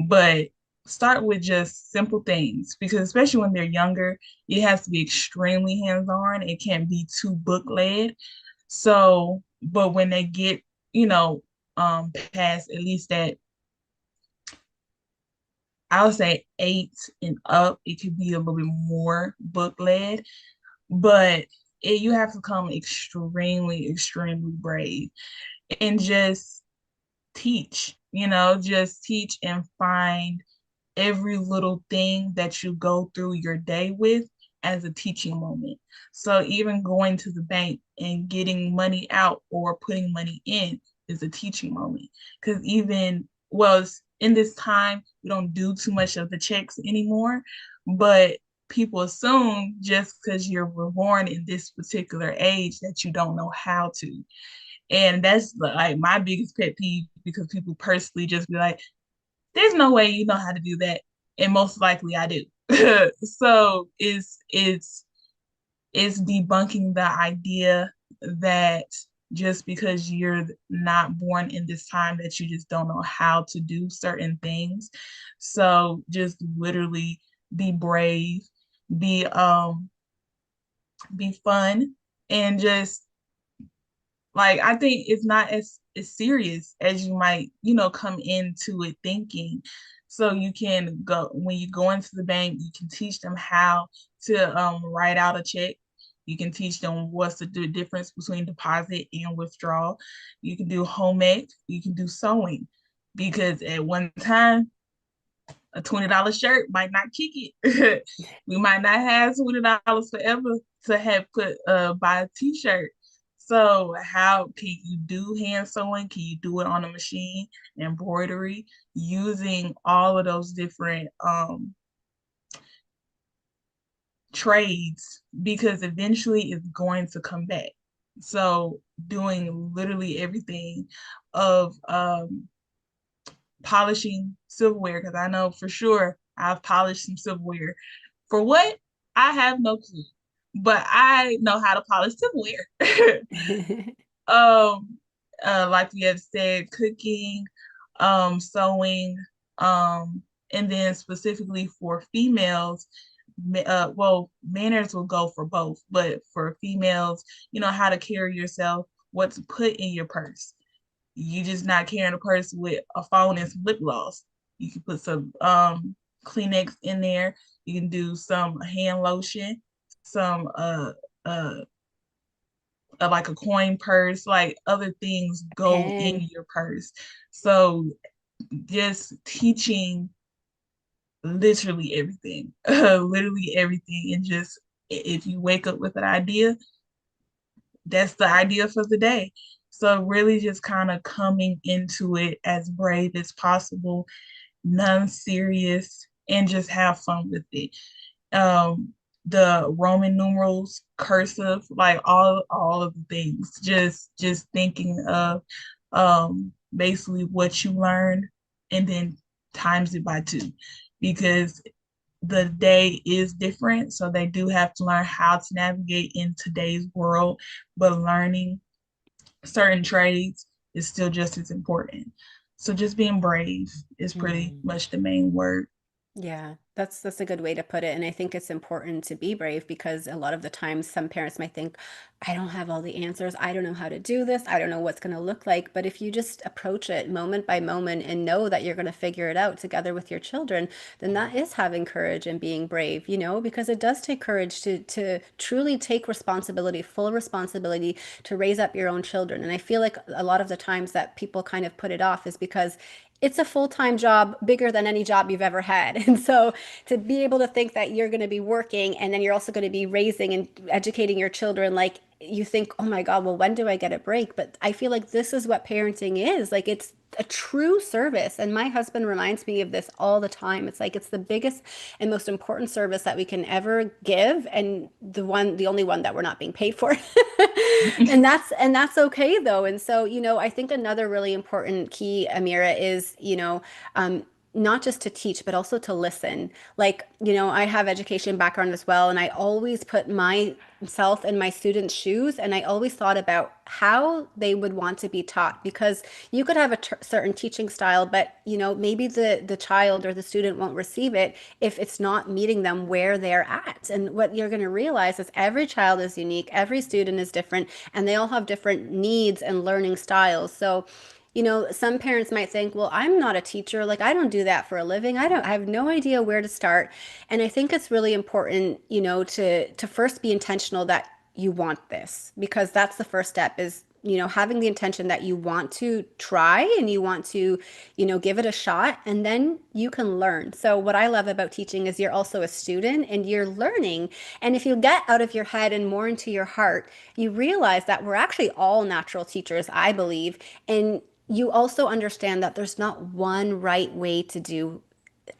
But start with just simple things because especially when they're younger, it has to be extremely hands-on. It can't be too book-led. So, but when they get, past at least that, I would say 8 and up, it could be a little bit more book-led, but you have to come extremely, extremely brave and just teach, just teach and find every little thing that you go through your day with as a teaching moment. So even going to the bank and getting money out or putting money in is a teaching moment. Because in this time, we don't do too much of the checks anymore, but people assume just because you're born in this particular age that you don't know how to. And that's like my biggest pet peeve because people personally just be like, there's no way you know how to do that. And most likely I do. So it's debunking the idea that just because you're not born in this time that you just don't know how to do certain things. So just literally be brave, be be fun, and just like I think it's not as serious as you might, come into it thinking. So you can go when you go into the bank, you can teach them how to write out a check. You can teach them what's the difference between deposit and withdrawal. You can do home ec, you can do sewing. Because at one time, a $20 shirt might not kick it. We might not have $20 forever to have put buy a t-shirt. So how can you do hand sewing? Can you do it on a machine, embroidery, using all of those different trades because eventually it's going to come back. So doing literally everything of polishing silverware because I know for sure I've polished some silverware. For what? I have no clue, but I know how to polish silverware. um, like we have said, cooking, sewing, and then specifically for females, well, manners will go for both, but for females, how to carry yourself, what to put in your purse. You just not carrying a purse with a phone and some lip gloss. You can put some Kleenex in there. You can do some hand lotion, some uh like a coin purse, like other things go in Pen. your purse. So just teaching literally everything, literally everything, and just if you wake up with an idea, that's the idea for the day. So really just kind of coming into it as brave as possible, non-serious, and just have fun with it. Um, the Roman numerals, cursive, like all of the things. Just thinking of basically what you learned and then times it by two. Because the day is different. So they do have to learn how to navigate in today's world, but learning certain trades is still just as important. So just being brave is pretty Mhm. much the main word. Yeah, that's a good way to put it. And I think it's important to be brave because a lot of the times some parents might think, I don't have all the answers. I don't know how to do this. I don't know what's going to look like. But if you just approach it moment by moment and know that you're going to figure it out together with your children, then that is having courage and being brave, because it does take courage to truly take responsibility, full responsibility to raise up your own children. And I feel like a lot of the times that people kind of put it off is because it's a full-time job bigger than any job you've ever had. And so to be able to think that you're going to be working and then you're also going to be raising and educating your children, like you think, oh my God, well, when do I get a break? But I feel like this is what parenting is. Like it's a true service. And my husband reminds me of this all the time. It's like it's the biggest and most important service that we can ever give, and the only one that we're not being paid for. And that's okay though. And so, I think another really important key, Amira, is, not just to teach, but also to listen. Like, I have education background as well, and I always put myself in my students' shoes, and I always thought about how they would want to be taught because you could have a certain teaching style, but maybe the child or the student won't receive it if it's not meeting them where they're at. And what you're going to realize is every child is unique, every student is different, and they all have different needs and learning styles. So some parents might think, well, I'm not a teacher. Like, I don't do that for a living. I have no idea where to start. And I think it's really important, to first be intentional that you want this, because that's the first step is, having the intention that you want to try and you want to, give it a shot, and then you can learn. So what I love about teaching is you're also a student and you're learning. And if you get out of your head and more into your heart, you realize that we're actually all natural teachers, I believe. And you also understand that there's not one right way to do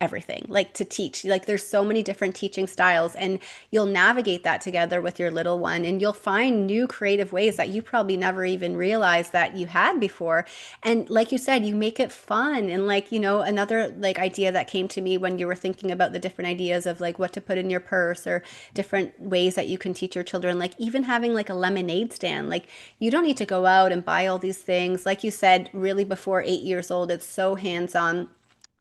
everything, like to teach. Like there's so many different teaching styles, and you'll navigate that together with your little one, and you'll find new creative ways that you probably never even realized that you had before. And like you said, you make it fun. And like, another like idea that came to me when you were thinking about the different ideas of like what to put in your purse or different ways that you can teach your children, like even having like a lemonade stand. Like you don't need to go out and buy all these things. Like you said, really before 8 years old, it's so hands-on.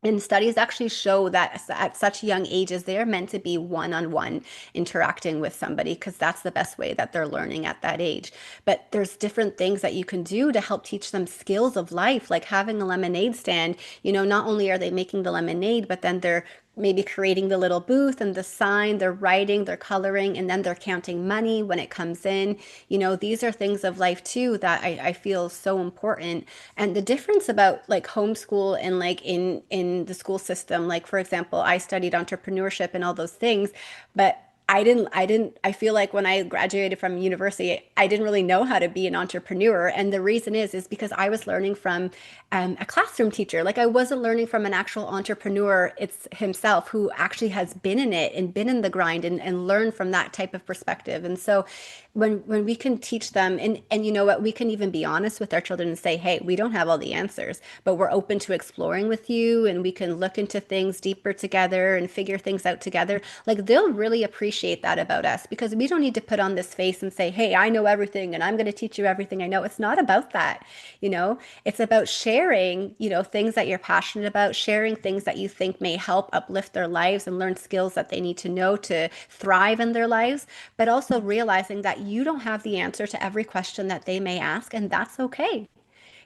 And studies actually show that at such young ages, they're meant to be one-on-one interacting with somebody because that's the best way that they're learning at that age. But there's different things that you can do to help teach them skills of life, like having a lemonade stand. Not only are they making the lemonade, but then they're maybe creating the little booth and the sign, they're writing, they're coloring, and then they're counting money when it comes in. These are things of life too that I feel so important. And the difference about like homeschool and like in the school system, like for example, I studied entrepreneurship and all those things, but I feel like when I graduated from university, I didn't really know how to be an entrepreneur. And the reason is because I was learning from a classroom teacher. Like I wasn't learning from an actual entrepreneur it's himself who actually has been in it and been in the grind and learned from that type of perspective. And so when we can teach them and you know what, we can even be honest with our children and say, hey, we don't have all the answers, but we're open to exploring with you and we can look into things deeper together and figure things out together. Like they'll really appreciate that about us because we don't need to put on this face and say, hey, I know everything and I'm going to teach you everything I know. It's not about that. You know, it's about sharing, you know, things that you're passionate about, sharing things that you think may help uplift their lives and learn skills that they need to know to thrive in their lives, but also realizing that you don't have the answer to every question that they may ask, and that's okay.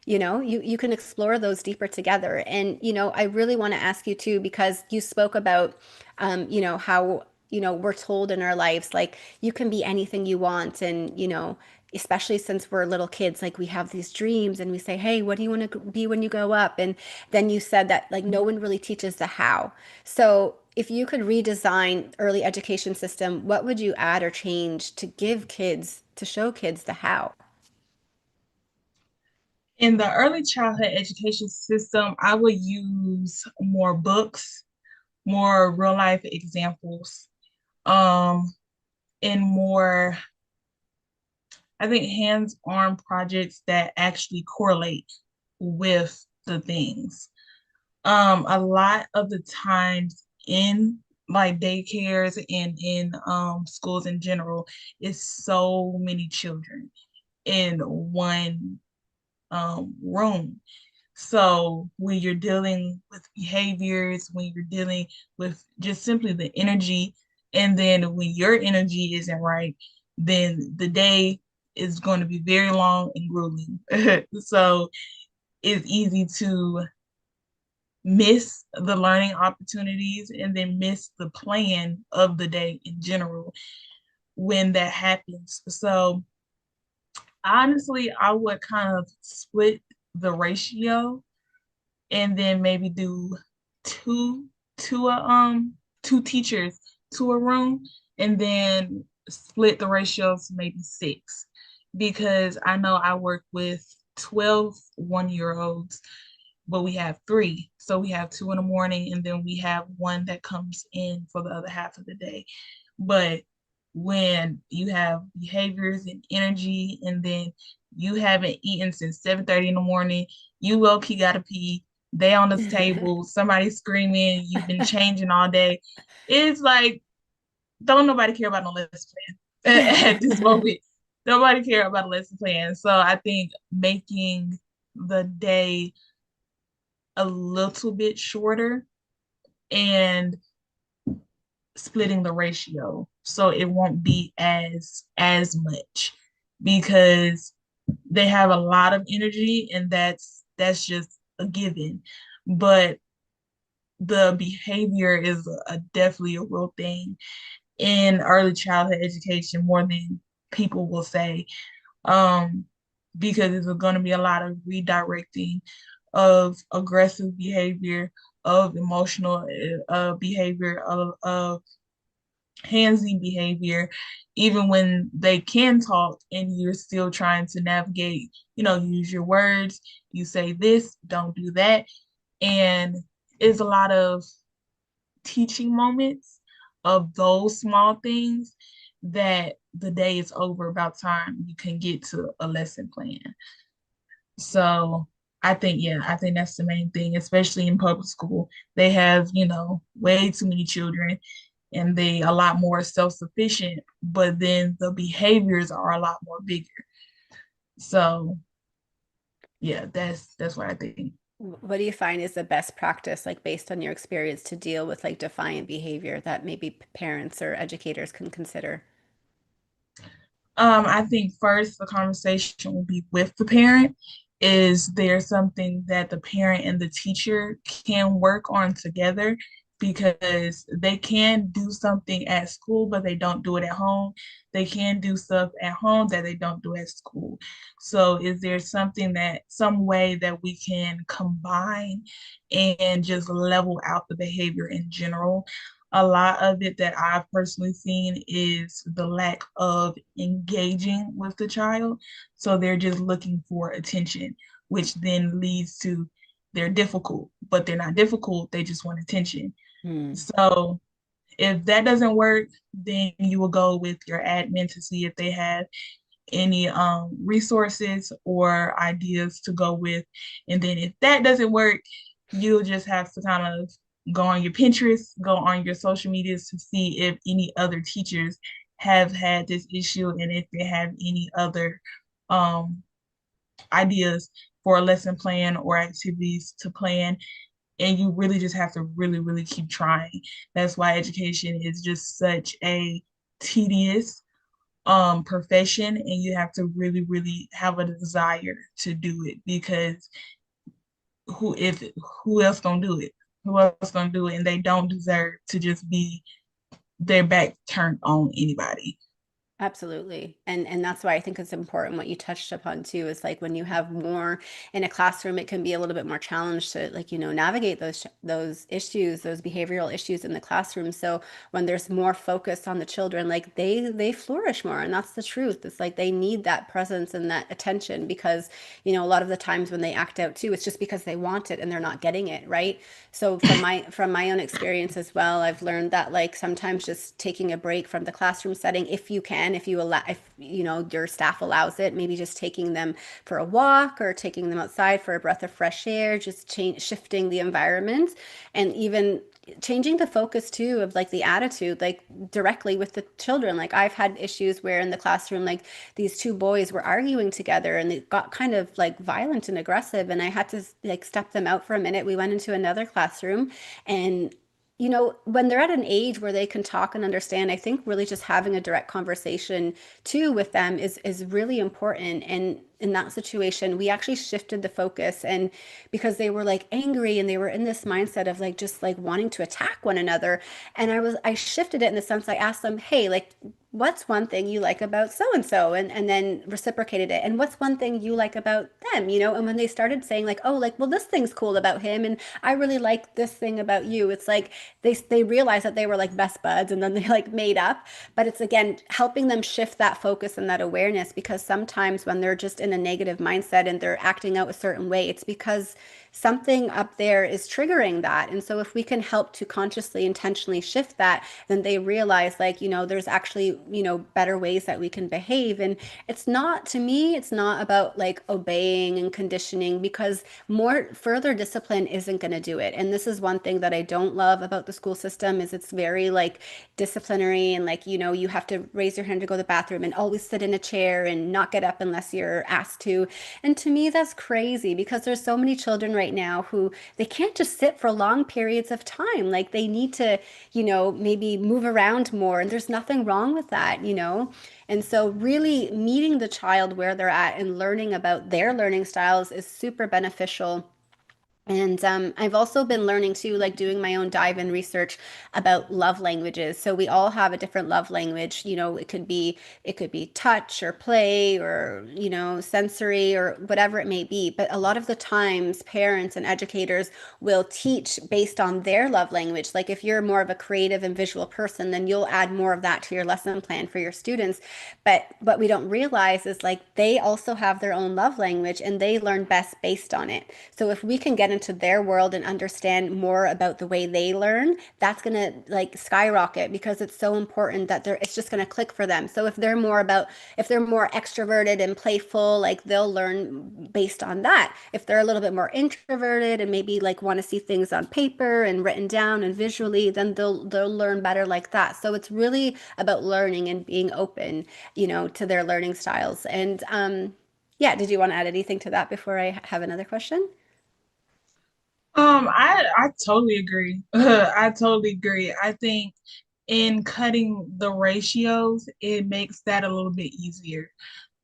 You know, you can explore those deeper together. And you know, I really want to ask you too, because you spoke about you know, how, you know, we're told in our lives like you can be anything you want. And you know, especially since we're little kids, like we have these dreams and we say, hey, what do you want to be when you grow up? And then you said that like no one really teaches the how. So if you could redesign early education system, what would you add or change to give kids, to show kids the how? In the early childhood education system, I would use more books, more real life examples, um, and more, I think, hands-on projects that actually correlate with the things. A lot of the times in like daycares and in schools in general, is so many children in one room. So when you're dealing with behaviors, when you're dealing with just simply the energy, and then when your energy isn't right, then the day is going to be very long and grueling. So it's easy to miss the learning opportunities and then miss the plan of the day in general when that happens. So honestly, I would kind of split the ratio and then maybe do two to a two teachers to a room and then split the ratio to maybe six because I know I work with 12 1-year olds, but we have three. So we have two in the morning and then we have one that comes in for the other half of the day. But when you have behaviors and energy and then you haven't eaten since 7:30 in the morning, you low-key gotta pee, they on this table, somebody screaming, you've been changing all day. It's like, don't nobody care about no lesson plan at this moment. Nobody care about a lesson plan. So I think making the day a little bit shorter and splitting the ratio so it won't be as much because they have a lot of energy and that's just a given, but the behavior is definitely a real thing in early childhood education more than people will say, um, because there's going to be a lot of redirecting of aggressive behavior, of emotional behavior, of handsy behavior, even when they can talk and you're still trying to navigate, use your words, you say this, don't do that. And it's a lot of teaching moments of those small things that the day is over about time you can get to a lesson plan. So I think that's the main thing, especially in public school. They have, way too many children and they a lot more self-sufficient, but then the behaviors are a lot more bigger. So yeah, that's what I think. What do you find is the best practice, like based on your experience, to deal with like defiant behavior that maybe parents or educators can consider? I think first the conversation will be with the parent. Is there something that the parent and the teacher can work on together? Because they can do something at school, but they don't do it at home. They can do stuff at home that they don't do at school. So, is there some way that we can combine and just level out the behavior in general? a lot of it that I've personally seen is the lack of engaging with the child. So they're just looking for attention, which then leads to they're difficult, but they're not difficult. They just want attention. Hmm. So if that doesn't work, then you will go with your admin to see if they have any resources or ideas to go with. And then if that doesn't work, you'll just have to kind of go on your Pinterest, go on your social medias to see if any other teachers have had this issue and if they have any other um, ideas for a lesson plan or activities to plan. And you really just have to really, really keep trying. That's why education is just such a tedious profession, and you have to really, really have a desire to do it, because who if who else gonna do it? Who else gonna do it? And they don't deserve to just be their back turned on anybody. Absolutely. And that's why I think it's important what you touched upon too, is like when you have more in a classroom, it can be a little bit more challenged to like, navigate those issues, those behavioral issues in the classroom. So when there's more focus on the children, like they flourish more. And that's the truth. It's like they need that presence and that attention because, a lot of the times when they act out too, it's just because they want it and they're not getting it, right? So from my own experience as well, I've learned that like sometimes just taking a break from the classroom setting, if you can, if you allow, if your staff allows it, maybe just taking them for a walk or taking them outside for a breath of fresh air, just shifting the environment, and even changing the focus too of like the attitude, like directly with the children. Like I've had issues where in the classroom, like these two boys were arguing together and they got kind of like violent and aggressive, and I had to like step them out for a minute. We went into another classroom, and when they're at an age where they can talk and understand, I think really just having a direct conversation too with them is really important. And in that situation, we actually shifted the focus, and because they were like angry and they were in this mindset of like just like wanting to attack one another, and I shifted it in the sense I asked them, hey, like what's one thing you like about so and so, and then reciprocated it, and what's one thing you like about them, and when they started saying like, oh, like, well, this thing's cool about him and I really like this thing about you, it's like they realized that they were like best buds, and then they like made up. But it's again helping them shift that focus and that awareness, because sometimes when they're just in a negative mindset and they're acting out a certain way, it's because something up there is triggering that. And so if we can help to consciously intentionally shift that, then they realize like, there's actually, better ways that we can behave. And it's not, to me, it's not about like obeying and conditioning, because more further discipline isn't going to do it. And this is one thing that I don't love about the school system, is it's very like disciplinary, and like, you have to raise your hand to go to the bathroom and always sit in a chair and not get up unless you're asked to. And to me, that's crazy, because there's so many children right now who they can't just sit for long periods of time. Like they need to, maybe move around more. And there's nothing wrong with that. And so really meeting the child where they're at and learning about their learning styles is super beneficial. And I've also been learning too, like doing my own dive in research about love languages. So we all have a different love language. It could be touch or play or sensory or whatever it may be. But a lot of the times, parents and educators will teach based on their love language. Like if you're more of a creative and visual person, then you'll add more of that to your lesson plan for your students. But what we don't realize is like they also have their own love language and they learn best based on it. So if we can get into their world and understand more about the way they learn, that's going to like skyrocket, because it's so important that it's just going to click for them. So if they're more extroverted and playful, like they'll learn based on that. If they're a little bit more introverted and maybe like want to see things on paper and written down and visually, then they'll learn better like that. So it's really about learning and being open, to their learning styles. And yeah, did you want to add anything to that before I have another question? I totally agree. I totally agree. I think in cutting the ratios, it makes that a little bit easier,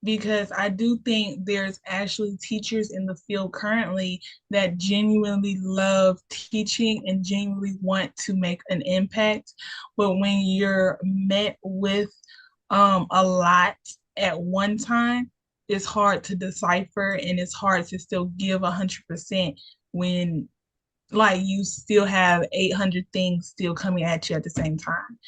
because I do think there's actually teachers in the field currently that genuinely love teaching and genuinely want to make an impact. But when you're met with a lot at one time, it's hard to decipher and it's hard to still give 100% when like you still have 800 things still coming at you at the same time.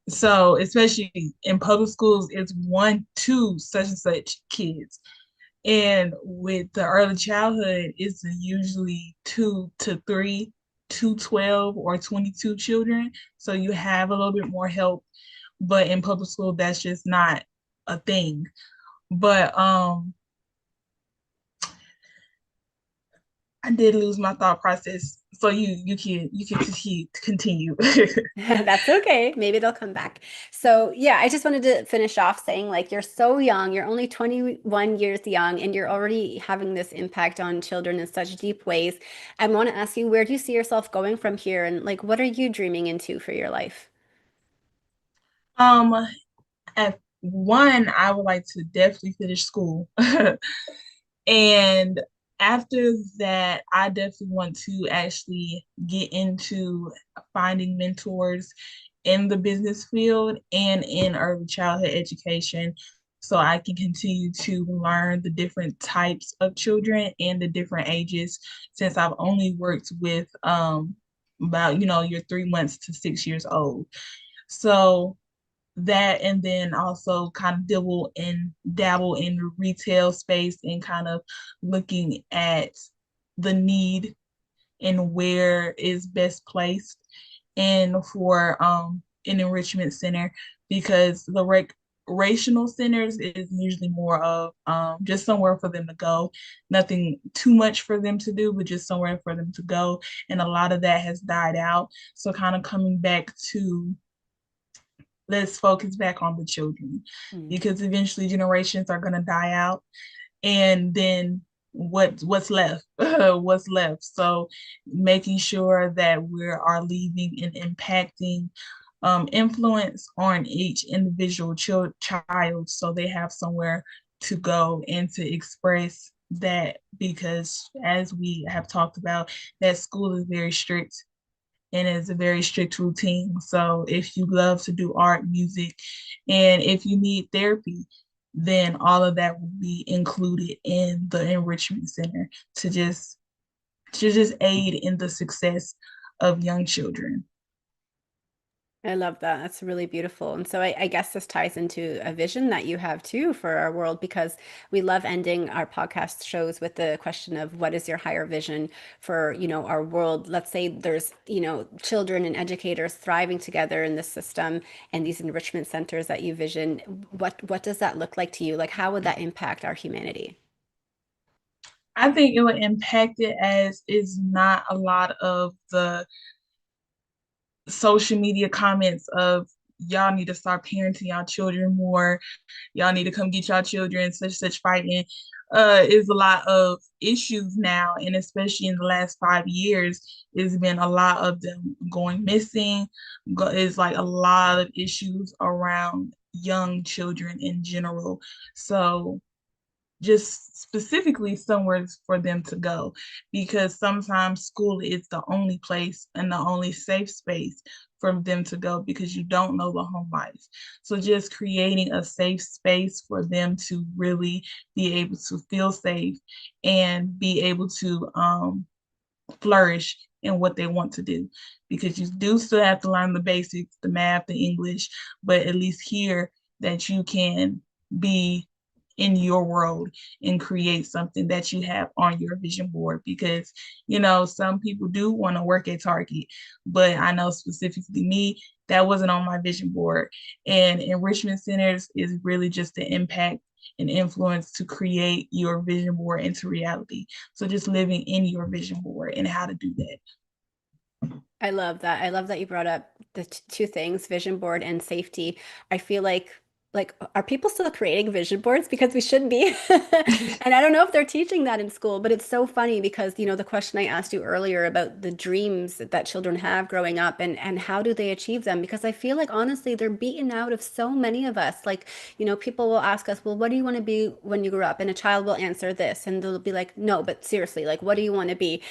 So, especially in public schools, it's one, two such and such kids. And with the early childhood, it's usually two to three, 212 or 22 children. So you have a little bit more help. But in public school, that's just not a thing. But I did lose my thought process. So you can continue. That's okay. Maybe they'll come back. So, yeah, I just wanted to finish off saying, like, you're so young. You're only 21 years young, and you're already having this impact on children in such deep ways. I want to ask you, where do you see yourself going from here? And, like, what are you dreaming into for your life? um, at one, I would like to definitely finish school. And after that, I definitely want to actually get into finding mentors in the business field and in early childhood education so I can continue to learn the different types of children and the different ages since I've only worked with about your 3 months to 6 years old. So that, and then also kind of dabble in the retail space and kind of looking at the need and where is best placed and for an enrichment center because the recreational centers is usually more of just somewhere for them to go, nothing too much for them to do, but just somewhere for them to go. And a lot of that has died out. So kind of coming back to let's focus back on the children Hmm. because eventually generations are going to die out and then what's left what's left, so making sure that we are leaving an impacting influence on each individual child so they have somewhere to go and to express that because as we have talked about that school is very strict and it's a very strict routine. So if you love to do art, music, and if you need therapy, then all of that will be included in the enrichment center to just aid in the success of young children. I love that. That's really beautiful. And so I guess this ties into a vision that you have too for our world because we love ending our podcast shows with the question of what is your higher vision for, our world. Let's say there's, children and educators thriving together in this system and these enrichment centers that you vision. What does that look like to you? Like how would that impact our humanity? I think it would impact it as is not a lot of the social media comments of y'all need to start parenting y'all children more, y'all need to come get y'all children, such fighting. Is a lot of issues now, and especially in the last 5 years, it's been a lot of them going missing. It's like a lot of issues around young children in general. So just specifically somewhere for them to go because sometimes school is the only place and the only safe space for them to go because you don't know the home life. So just creating a safe space for them to really be able to feel safe and be able to flourish in what they want to do because you do still have to learn the basics, the math, the English, but at least here that you can be in your world and create something that you have on your vision board because some people do want to work at Target, but I know specifically me that wasn't on my vision board, and enrichment centers is really just the impact and influence to create your vision board into reality. So just living in your vision board and how to do that. I love that. I love that you brought up the two things, vision board and safety. I feel like are people still creating vision boards because we should be? And I don't know if they're teaching that in school, but it's so funny because, the question I asked you earlier about the dreams that children have growing up and how do they achieve them? Because I feel like honestly, they're beaten out of so many of us. Like, people will ask us, "Well, what do you want to be when you grow up?" And a child will answer this, and they'll be like, "No, but seriously, like what do you want to be?"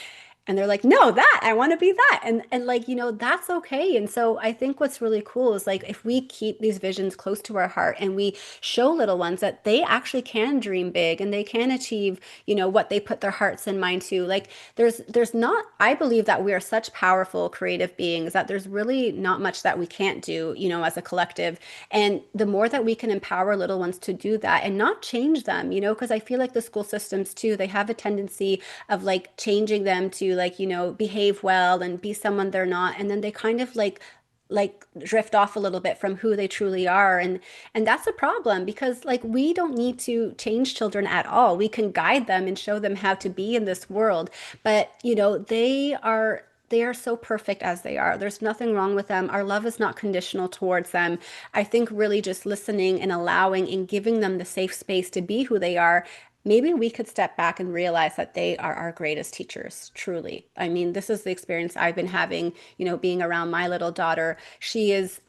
And they're like, no, that I want to be that. And like, that's okay. And so I think what's really cool is like if we keep these visions close to our heart and we show little ones that they actually can dream big and they can achieve, what they put their hearts and mind to. Like there's not, I believe that we are such powerful creative beings that there's really not much that we can't do, as a collective. And the more that we can empower little ones to do that and not change them, because I feel like the school systems too, they have a tendency of like changing them to like, behave well and be someone they're not. And then they kind of like drift off a little bit from who they truly are. And that's a problem because like we don't need to change children at all. We can guide them and show them how to be in this world. But they are so perfect as they are. There's nothing wrong with them. Our love is not conditional towards them. I think really just listening and allowing and giving them the safe space to be who they are, maybe we could step back and realize that they are our greatest teachers, truly. I mean, this is the experience I've been having, being around my little daughter. She is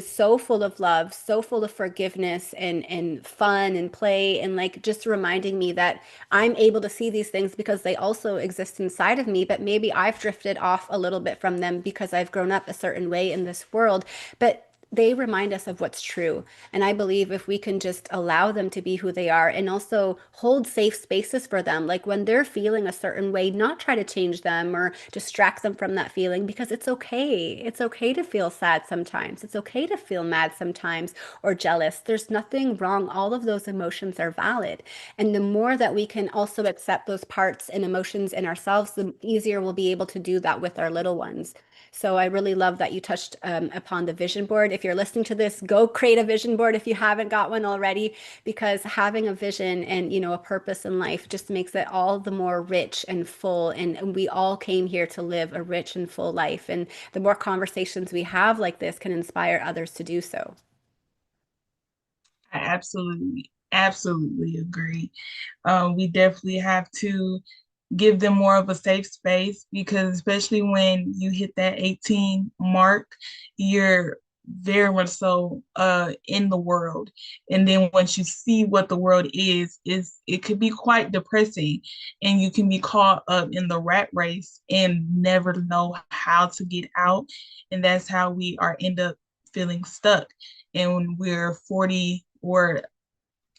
so full of love, so full of forgiveness and fun and play and like just reminding me that I'm able to see these things because they also exist inside of me, but maybe I've drifted off a little bit from them because I've grown up a certain way in this world. But they remind us of what's true. And I believe if we can just allow them to be who they are and also hold safe spaces for them, like when they're feeling a certain way, not try to change them or distract them from that feeling because it's okay. It's okay to feel sad sometimes. It's okay to feel mad sometimes or jealous. There's nothing wrong. All of those emotions are valid. And the more that we can also accept those parts and emotions in ourselves, the easier we'll be able to do that with our little ones. So I really love that you touched upon the vision board. If you're listening to this, go create a vision board if you haven't got one already, because having a vision and a purpose in life just makes it all the more rich and full. And we all came here to live a rich and full life. And the more conversations we have like this can inspire others to do so. I absolutely agree. We definitely have to give them more of a safe space because especially when you hit that 18 mark, you're very much so in the world. And then once you see what the world is it could be quite depressing and you can be caught up in the rat race and never know how to get out. And that's how we are end up feeling stuck. And when we're 40 or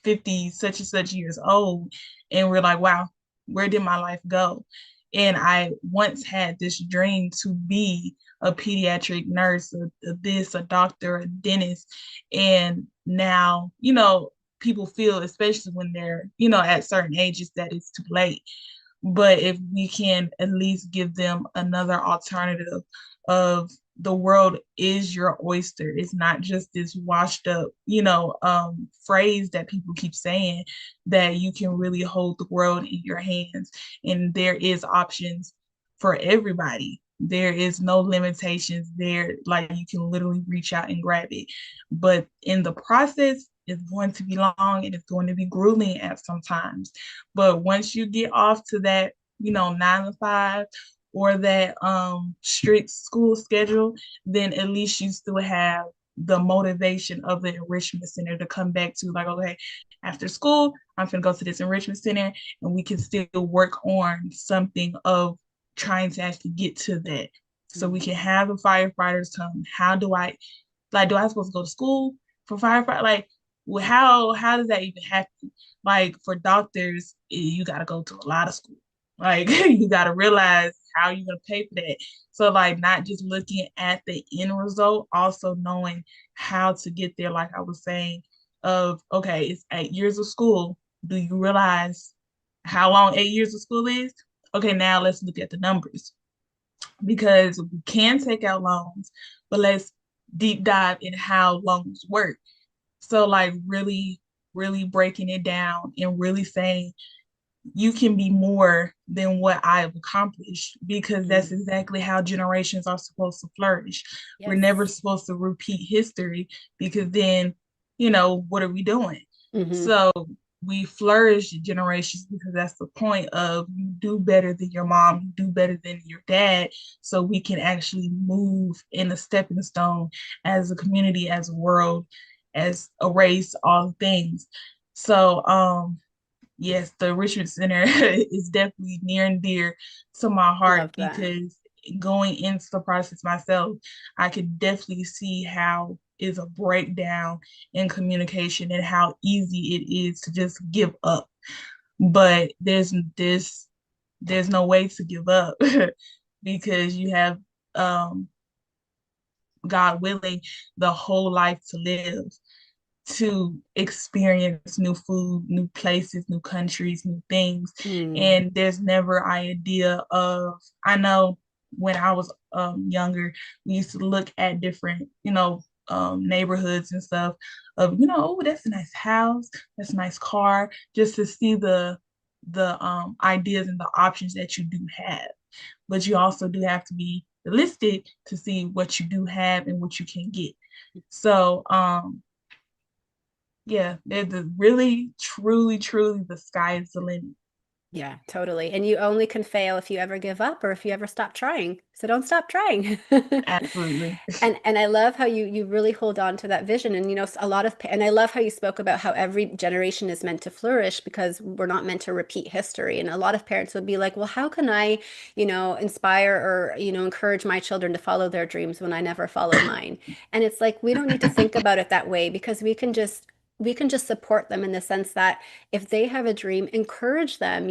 50 such and such years old and we're like, wow, where did my life go? And I once had this dream to be a pediatric nurse, a doctor, a dentist. And now, people feel, especially when they're, at certain ages, that it's too late. But if we can at least give them another alternative of the world is your oyster. It's not just this washed up, phrase that people keep saying that you can really hold the world in your hands. And there is options for everybody. There is no limitations there. Like you can literally reach out and grab it. But in the process, it's going to be long and it's going to be grueling at sometimes. But once you get off to that, 9 to 5 or that strict school schedule, then at least you still have the motivation of the enrichment center to come back to like, okay, after school, I'm going to go to this enrichment center and we can still work on something of trying to actually get to that. So we can have the firefighters come. Do I supposed to go to school for firefighter? Like, well, how does that even happen? Like for doctors, you got to go to a lot of school. Like you got to realize how you're gonna pay for that. So like not just looking at the end result, also knowing how to get there. Like I was saying, of okay, it's 8 years of school. Do you realize how long 8 years of school is? Okay, now let's look at the numbers because we can take out loans, but let's deep dive in how loans work. So like really, really breaking it down and really saying you can be more than what I've accomplished because that's exactly how generations are supposed to flourish. We're Yes. never supposed to repeat history because then, what are we doing? Hmm. So we flourish generations because that's the point of you do better than your mom, you do better than your dad, so we can actually move in a stepping stone as a community, as a world, as a race, all things. So yes, the Richard Center is definitely near and dear to my heart Love that. because going into the process myself, I could definitely see how is a breakdown in communication and how easy it is to just give up. But there's no way to give up because you have um God willing the whole life to live to experience new food, new places, new countries, new things. Mm. And there's never idea of, I know when I was younger, we used to look at different, neighborhoods and stuff of, oh, that's a nice house, that's a nice car, just to see the ideas and the options that you do have. But you also do have to be realistic to see what you do have and what you can get. So yeah, there's really, truly, truly the sky is the limit. Yeah, totally. And you only can fail if you ever give up or if you ever stop trying. So don't stop trying. Absolutely. And I love how you really hold on to that vision. And a lot of and I love how you spoke about how every generation is meant to flourish because we're not meant to repeat history. And a lot of parents would be like, well, how can I, inspire or, encourage my children to follow their dreams when I never followed mine? And it's like we don't need to think about it that way because we can just support them in the sense that if they have a dream, encourage them,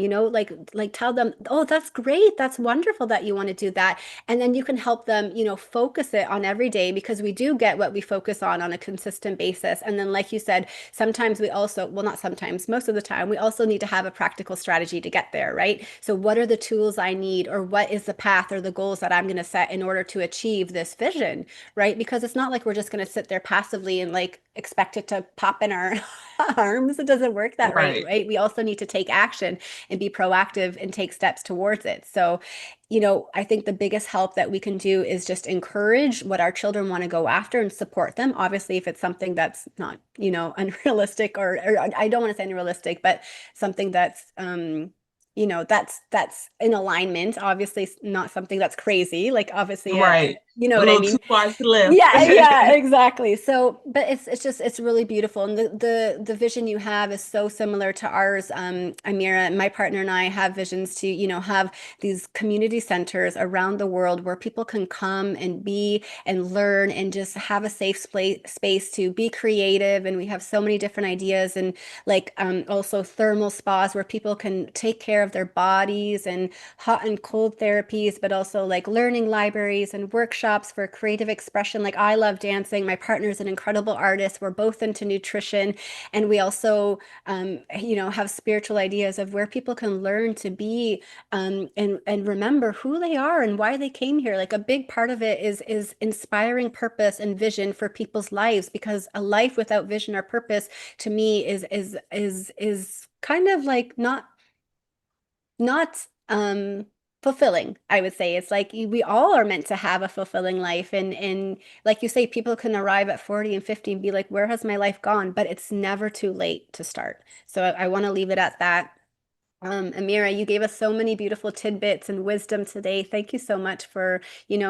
like tell them, oh, that's great, that's wonderful that you want to do that. And then you can help them, focus it on every day because we do get what we focus on a consistent basis. And then, like you said, sometimes we also, well, not sometimes, most of the time, we also need to have a practical strategy to get there, right? So, what are the tools I need, or what is the path or the goals that I'm going to set in order to achieve this vision, right? Because it's not like we're just going to sit there passively and like expect it to pop in our arms. It doesn't work that right, Right. right? We also need to take action and be proactive and take steps towards it. So, I think the biggest help that we can do is just encourage what our children want to go after and support them. Obviously, if it's something that's not, unrealistic or I don't want to say unrealistic, but something that's that's in alignment. Obviously, not something that's crazy. Like obviously, Right. you know A what I little too mean? far to the left. Yeah, yeah, exactly. So, but it's really beautiful, and the vision you have is so similar to ours. Amira, my partner and I have visions to, have these community centers around the world where people can come and be and learn and just have a safe space to be creative. And we have so many different ideas, and like also thermal spas where people can take care of their bodies and hot and cold therapies, but also like learning libraries and workshops for creative expression. Like I love dancing. My partner's an incredible artist. We're both into nutrition. And we also, have spiritual ideas of where people can learn to be and remember who they are and why they came here. Like a big part of it is inspiring purpose and vision for people's lives because a life without vision or purpose to me is kind of like not fulfilling, I would say. It's like we all are meant to have a fulfilling life and like you say, people can arrive at 40 and 50 and be like, where has my life gone? But it's never too late to start. So I want to leave it at that. Amira, you gave us so many beautiful tidbits and wisdom today. Thank you so much for,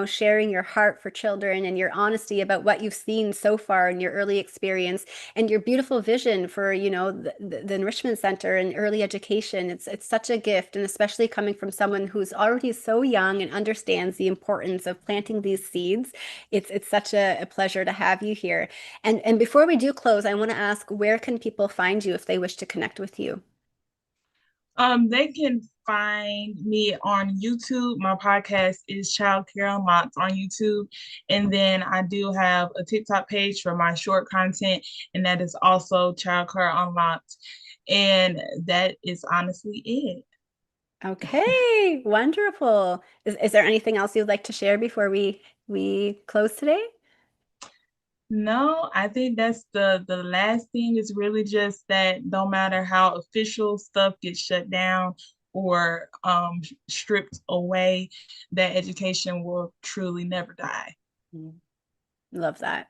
sharing your heart for children and your honesty about what you've seen so far in your early experience and your beautiful vision for, the Enrichment Center and early education. It's such a gift, and especially coming from someone who's already so young and understands the importance of planting these seeds. It's such a pleasure to have you here. And before we do close, I want to ask, where can people find you if they wish to connect with you? They can find me on YouTube. My podcast is Child Care Unlocked on YouTube. And then I do have a TikTok page for my short content, and that is also Child Care Unlocked. And that is honestly it. Okay, wonderful. Is there anything else you'd like to share before we close today? No, I think that's the last thing is really just that no matter how official stuff gets shut down or stripped away, that education will truly never die. Mm, love that.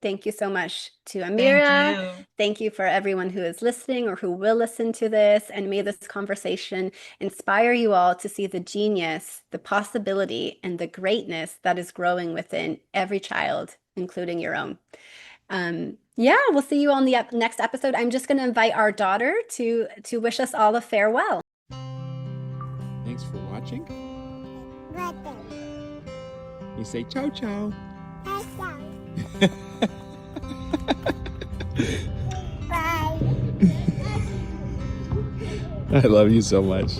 Thank you so much to Thank Amira. you. Thank you for everyone who is listening or who will listen to this. And may this conversation inspire you all to see the genius, the possibility, and the greatness that is growing within every child, including your own. Yeah, we'll see you on the next episode. I'm just going to invite our daughter to wish us all a farewell. Thanks for watching. You say ciao ciao. Bye. I love you so much.